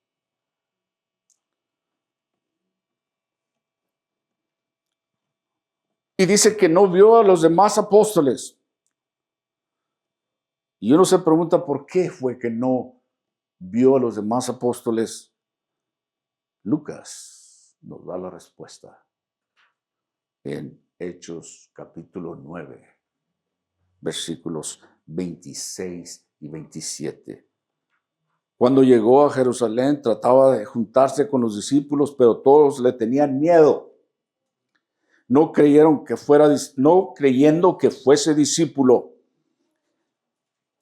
Y dice que no vio a los demás apóstoles. Y uno se pregunta por qué fue que no vio a los demás apóstoles. Lucas nos da la respuesta en Hechos capítulo 9, versículos 26 y 27. Cuando llegó a Jerusalén, trataba de juntarse con los discípulos, pero todos le tenían miedo. No creyendo que fuese discípulo.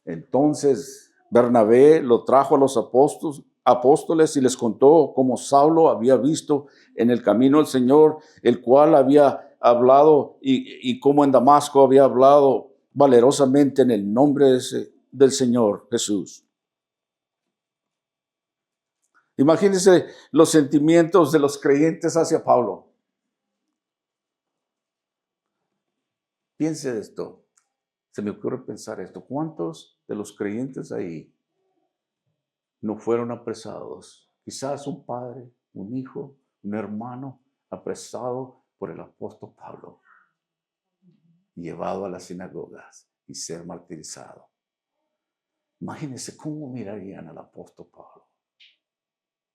Entonces Bernabé lo trajo a los apóstoles y les contó cómo Saulo había visto en el camino al Señor, el cual había hablado y cómo en Damasco había hablado valerosamente en el nombre del Señor Jesús. Imagínense los sentimientos de los creyentes hacia Pablo. Piense esto. Se me ocurre pensar esto. ¿Cuántos de los creyentes ahí no fueron apresados? Quizás un padre, un hijo, un hermano apresado por el apóstol Pablo, llevado a las sinagogas y ser martirizado. Imagínense cómo mirarían al apóstol Pablo.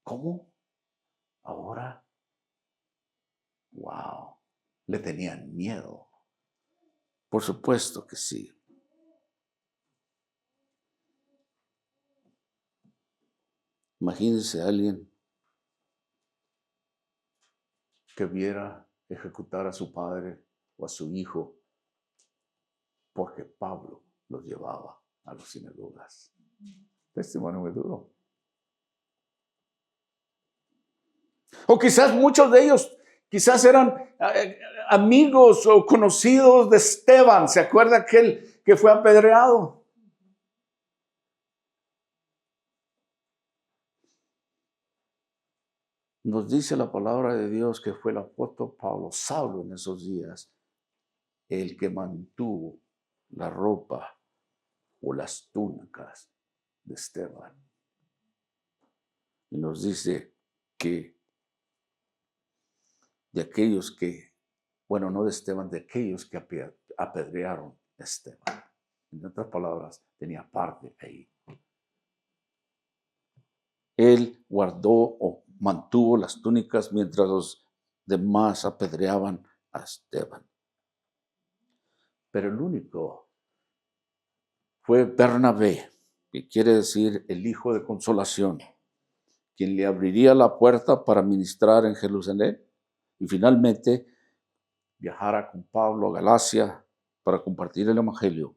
¿Cómo? Ahora, wow, le tenían miedo. Por supuesto que sí. Imagínense a alguien que viera ejecutar a su padre o a su hijo porque Pablo los llevaba a las sinagogas. Testimonio muy duro. O quizás muchos de ellos quizás eran amigos o conocidos de Esteban. ¿Se acuerda aquel que fue apedreado? Nos dice la palabra de Dios que fue el apóstol Pablo, Saulo en esos días, el que mantuvo la ropa o las túnicas de Esteban. Y nos dice que de aquellos que, bueno, no de Esteban, de aquellos que apedrearon a Esteban. En otras palabras, tenía parte ahí. Él guardó o mantuvo las túnicas mientras los demás apedreaban a Esteban. Pero el único fue Bernabé, que quiere decir el hijo de consolación, quien le abriría la puerta para ministrar en Jerusalén y finalmente viajara con Pablo a Galacia para compartir el evangelio.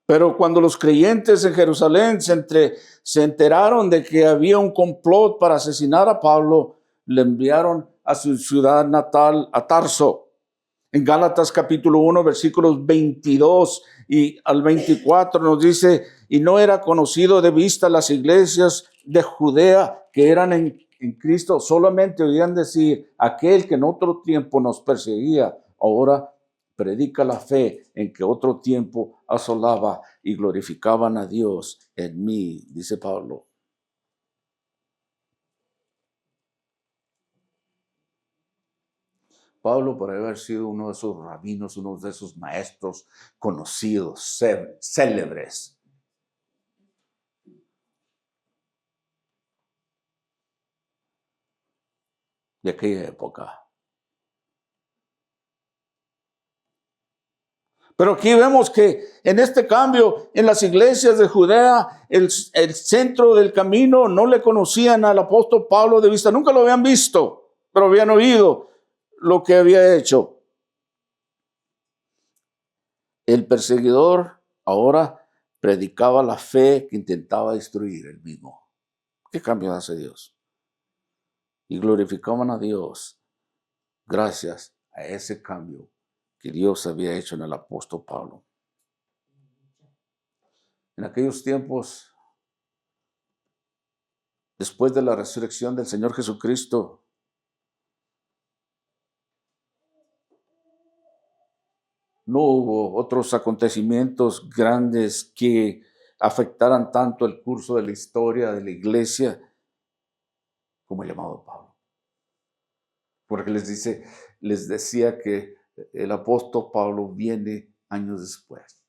Pero cuando los creyentes en Jerusalén se enteraron de que había un complot para asesinar a Pablo, le enviaron a su ciudad natal, a Tarso. En Gálatas capítulo 1, versículos 22 y al 24 nos dice, y no era conocido de vista las iglesias de Judea que eran en Cristo, solamente oían decir, aquel que en otro tiempo nos perseguía, ahora predica la fe en que otro tiempo asolaba y glorificaban a Dios en mí, dice Pablo. Pablo, por haber sido uno de esos rabinos, uno de esos maestros conocidos, célebres, de aquella época. Pero aquí vemos que en este cambio, en las iglesias de Judea, el centro del camino, no le conocían al apóstol Pablo de vista, nunca lo habían visto, pero habían oído lo que había hecho. El perseguidor ahora predicaba la fe que intentaba destruir él mismo. ¿Qué cambio hace Dios? Y glorificaban a Dios gracias a ese cambio que Dios había hecho en el apóstol Pablo. En aquellos tiempos, después de la resurrección del Señor Jesucristo, no hubo otros acontecimientos grandes que afectaran tanto el curso de la historia de la iglesia como el llamado Pablo. Porque les decía que el apóstol Pablo viene años después.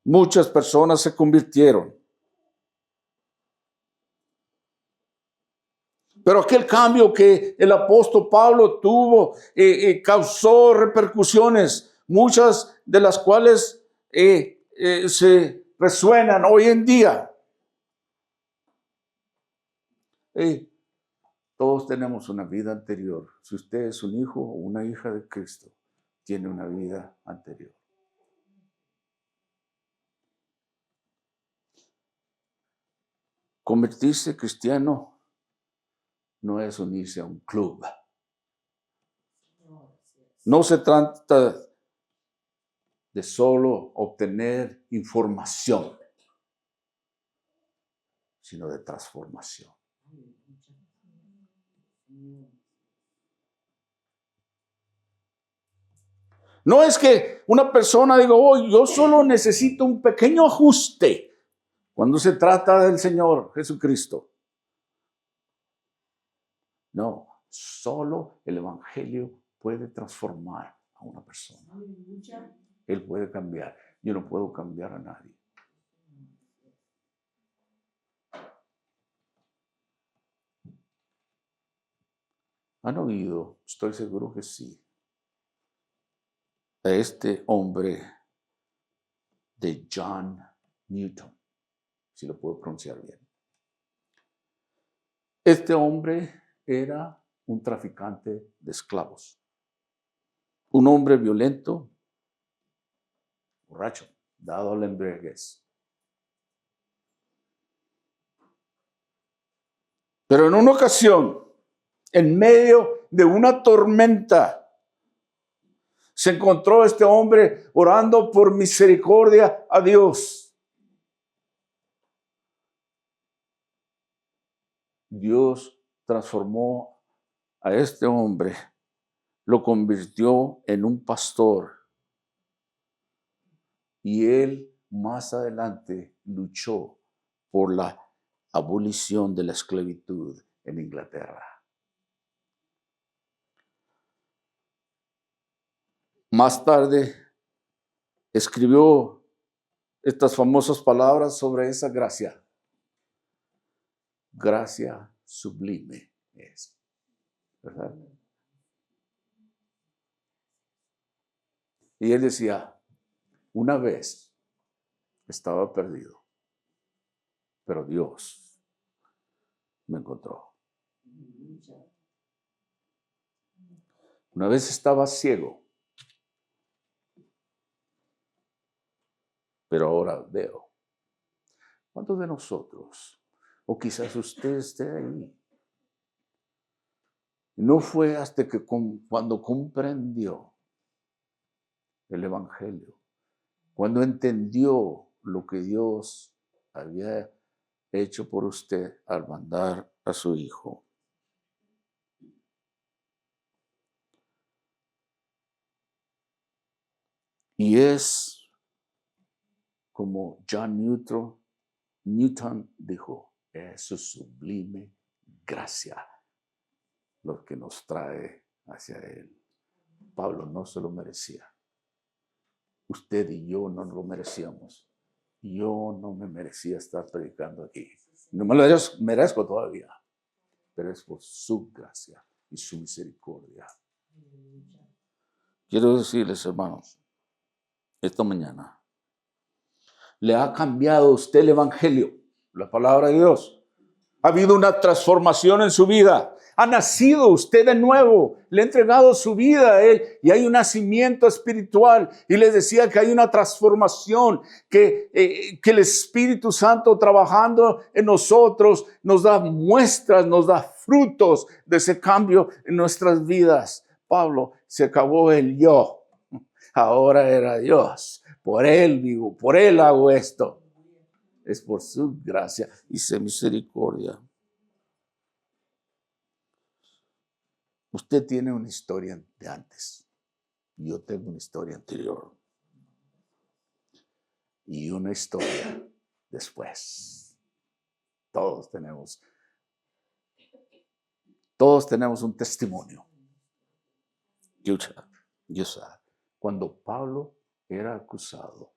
Muchas personas se convirtieron. Pero aquel cambio que el apóstol Pablo tuvo causó repercusiones, muchas de las cuales se resuenan hoy en día. Todos tenemos una vida anterior. Si usted es un hijo o una hija de Cristo, tiene una vida anterior. Convertirse cristiano no es unirse a un club. No se trata de solo obtener información, sino de transformación. No es que una persona diga, oh, yo solo necesito un pequeño ajuste cuando se trata del Señor Jesucristo. No, solo el Evangelio puede transformar a una persona. Él puede cambiar. Yo no puedo cambiar a nadie. ¿Han oído? Estoy seguro que sí. A este hombre de John Newton, si lo puedo pronunciar bien. Este hombre era un traficante de esclavos, un hombre violento, borracho, dado a la embriaguez. Pero en una ocasión, en medio de una tormenta, se encontró este hombre orando por misericordia a Dios. Dios transformó a este hombre, lo convirtió en un pastor. Y él más adelante luchó por la abolición de la esclavitud en Inglaterra. Más tarde escribió estas famosas palabras sobre esa gracia. Gracia sublime es, ¿verdad? Y él decía, una vez estaba perdido, pero Dios me encontró. Una vez estaba ciego, pero ahora veo. ¿Cuántos de nosotros, o quizás usted esté ahí, no fue hasta que cuando comprendió el Evangelio, cuando entendió lo que Dios había hecho por usted al mandar a su Hijo? Y es como John Newton dijo, es su sublime gracia lo que nos trae hacia Él. Pablo no se lo merecía. Usted y yo no lo merecíamos. Yo no me merecía estar predicando aquí. No me lo merezco todavía, pero es por su gracia y su misericordia. Quiero decirles, hermanos, esta mañana, ¿le ha cambiado a usted el Evangelio, la palabra de Dios? ¿Ha habido una transformación en su vida? ¿Ha nacido usted de nuevo? ¿Le ha entregado su vida a Él? Y hay un nacimiento espiritual. Y les decía que hay una transformación, que el Espíritu Santo trabajando en nosotros nos da muestras, nos da frutos de ese cambio en nuestras vidas. Pablo, se acabó el yo. Ahora era Dios. Por Él vivo, por Él hago esto. Es por su gracia y su misericordia. Usted tiene una historia de antes. Yo tengo una historia anterior. Y una historia después. Todos tenemos un testimonio. Cuando Pablo era acusado,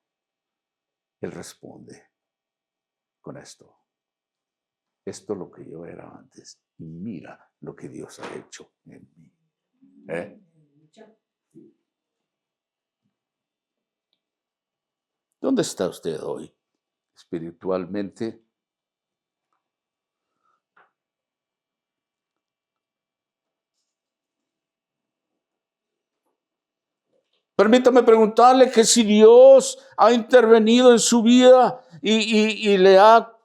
él responde con esto. esto es lo que yo era antes. Y mira lo que Dios ha hecho en mí. ¿Eh? ¿Dónde está usted hoy? Espiritualmente. Permítame preguntarle que si Dios ha intervenido en su vida y le ha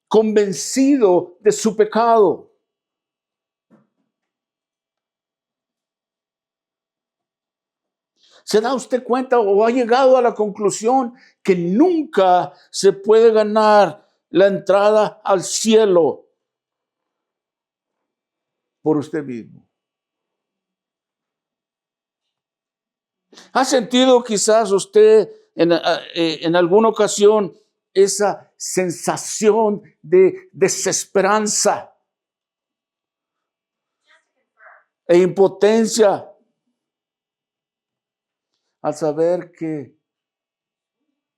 convencido de su pecado. ¿Se da usted cuenta o ha llegado a la conclusión que nunca se puede ganar la entrada al cielo por usted mismo? ¿Ha sentido quizás usted en alguna ocasión esa sensación de desesperanza e impotencia al saber que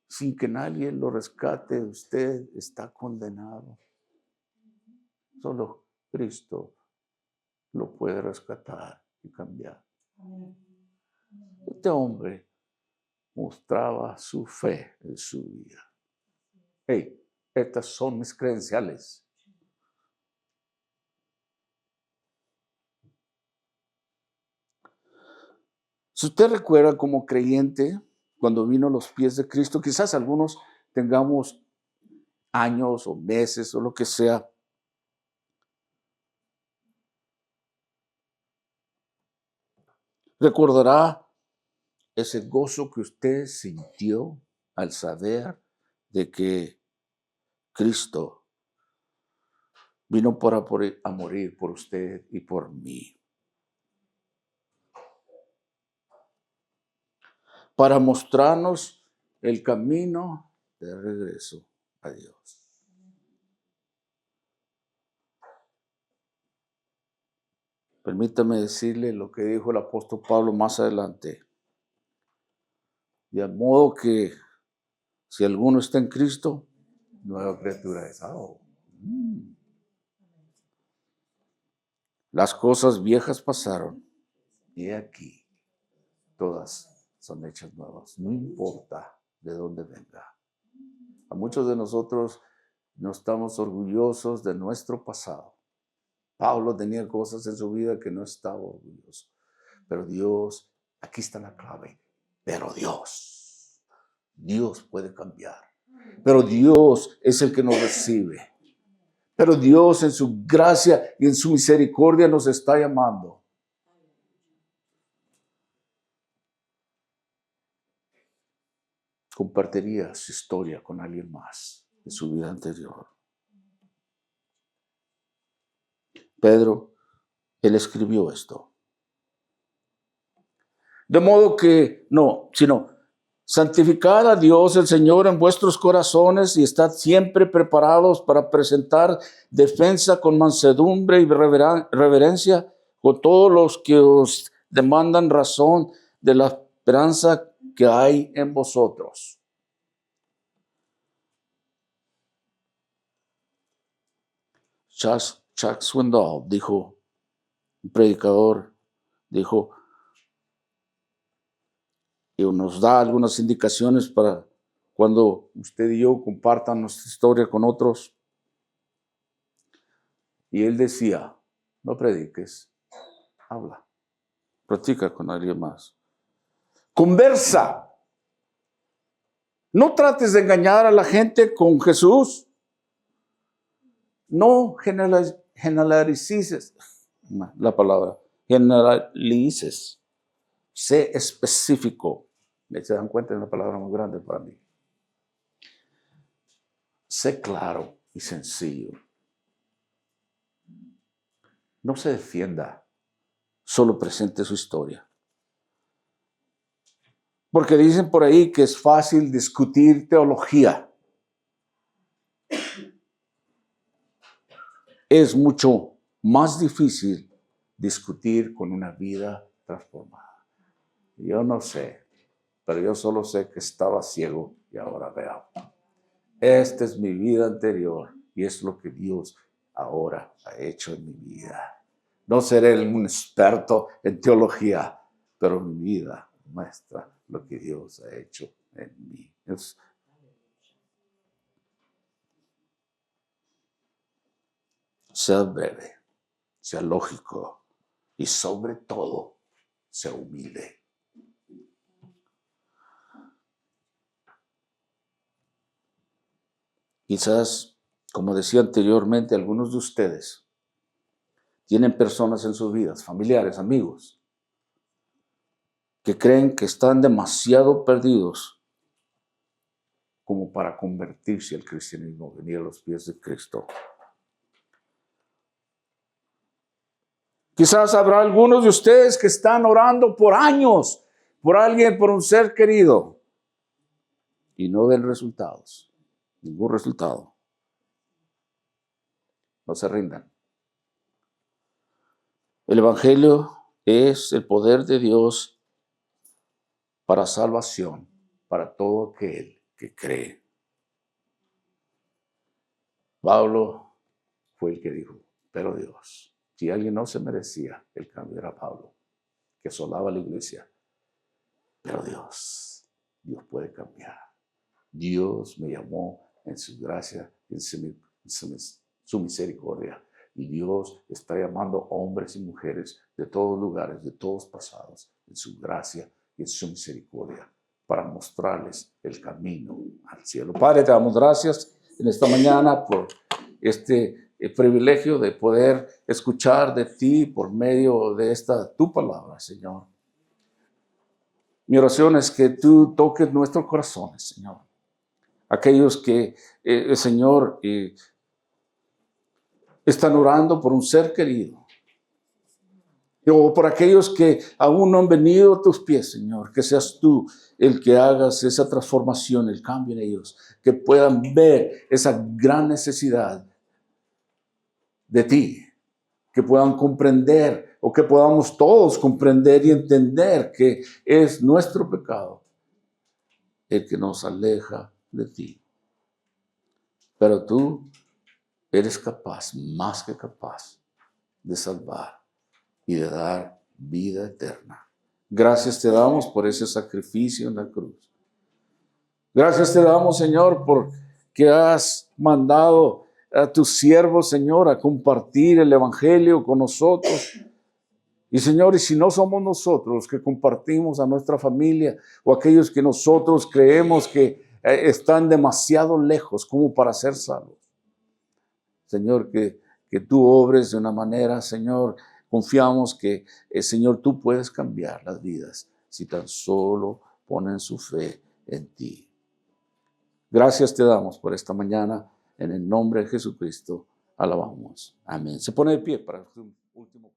sin que nadie lo rescate, usted está condenado? Solo Cristo lo puede rescatar y cambiar. Este hombre mostraba su fe en su vida. Hey, estas son mis credenciales. Si usted recuerda como creyente, cuando vino a los pies de Cristo, quizás algunos tengamos años o meses o lo que sea. Recordará ese gozo que usted sintió al saber de que Cristo vino a morir por usted y por mí. Para mostrarnos el camino de regreso a Dios. Permítame decirle lo que dijo el apóstol Pablo más adelante. De modo que si alguno está en Cristo, nueva criatura es. Las cosas viejas pasaron y aquí todas son hechas nuevas. No importa de dónde venga. A muchos de nosotros no estamos orgullosos de nuestro pasado. Pablo tenía cosas en su vida que no estaba orgulloso. Pero Dios, aquí está la clave. Pero Dios puede cambiar. Pero Dios es el que nos recibe. Pero Dios en su gracia y en su misericordia nos está llamando. Compartiría su historia con alguien más de su vida anterior. Pedro, él escribió esto. De modo que, santificad a Dios el Señor en vuestros corazones y estad siempre preparados para presentar defensa con mansedumbre y reverencia con todos los que os demandan razón de la esperanza que hay en vosotros. Chuck Swindoll dijo, un predicador, dijo, y nos da algunas indicaciones para cuando usted y yo compartan nuestra historia con otros. Y él decía, no prediques, habla, practica con alguien más. Conversa. No trates de engañar a la gente con Jesús. No generalices la palabra. Generalices. Sé específico. Se dan cuenta de una palabra muy grande para mí. Sé claro y sencillo. No se defienda. Solo presente su historia. Porque dicen por ahí que es fácil discutir teología. Es mucho más difícil discutir con una vida transformada. Yo no sé, pero yo solo sé que estaba ciego y ahora veo. Esta es mi vida anterior y es lo que Dios ahora ha hecho en mi vida. No seré un experto en teología, pero mi vida muestra lo que Dios ha hecho en mí. Sea breve, sea lógico y sobre todo, sea humilde. Quizás, como decía anteriormente, algunos de ustedes tienen personas en sus vidas, familiares, amigos, que creen que están demasiado perdidos como para convertirse al cristianismo, venir a los pies de Cristo. Quizás habrá algunos de ustedes que están orando por años por alguien, por un ser querido, y no ven resultados, ningún resultado. No se rindan. El Evangelio es el poder de Dios para salvación, para todo aquel que cree. Pablo fue el que dijo, pero Dios, si alguien no se merecía, el cambio era Pablo, que asolaba la iglesia. Pero Dios puede cambiar. Dios me llamó en su gracia, en su misericordia. Y Dios está llamando hombres y mujeres de todos lugares, de todos pasados, en su gracia y en su misericordia, para mostrarles el camino al cielo. Padre, te damos gracias en esta mañana por este privilegio de poder escuchar de ti por medio de tu palabra, Señor. Mi oración es que tú toques nuestros corazones, Señor. Aquellos que, Señor, están orando por un ser querido. O por aquellos que aún no han venido a tus pies, Señor. Que seas tú el que hagas esa transformación, el cambio en ellos. Que puedan ver esa gran necesidad de ti. Que puedan comprender o que podamos todos comprender y entender que es nuestro pecado el que nos aleja de ti. Pero tú eres capaz, más que capaz, de salvar y de dar vida eterna. Gracias te damos por ese sacrificio en la cruz. Gracias te damos, Señor, por que has mandado a tus siervos, Señor, a compartir el Evangelio con nosotros. Y, Señor, y si no somos nosotros los que compartimos a nuestra familia o aquellos que nosotros creemos que están demasiado lejos como para ser salvos. Señor, que tú obres de una manera, Señor, confiamos que, Señor, tú puedes cambiar las vidas si tan solo ponen su fe en ti. Gracias te damos por esta mañana. En el nombre de Jesucristo, alabamos. Amén. Se pone de pie para el último.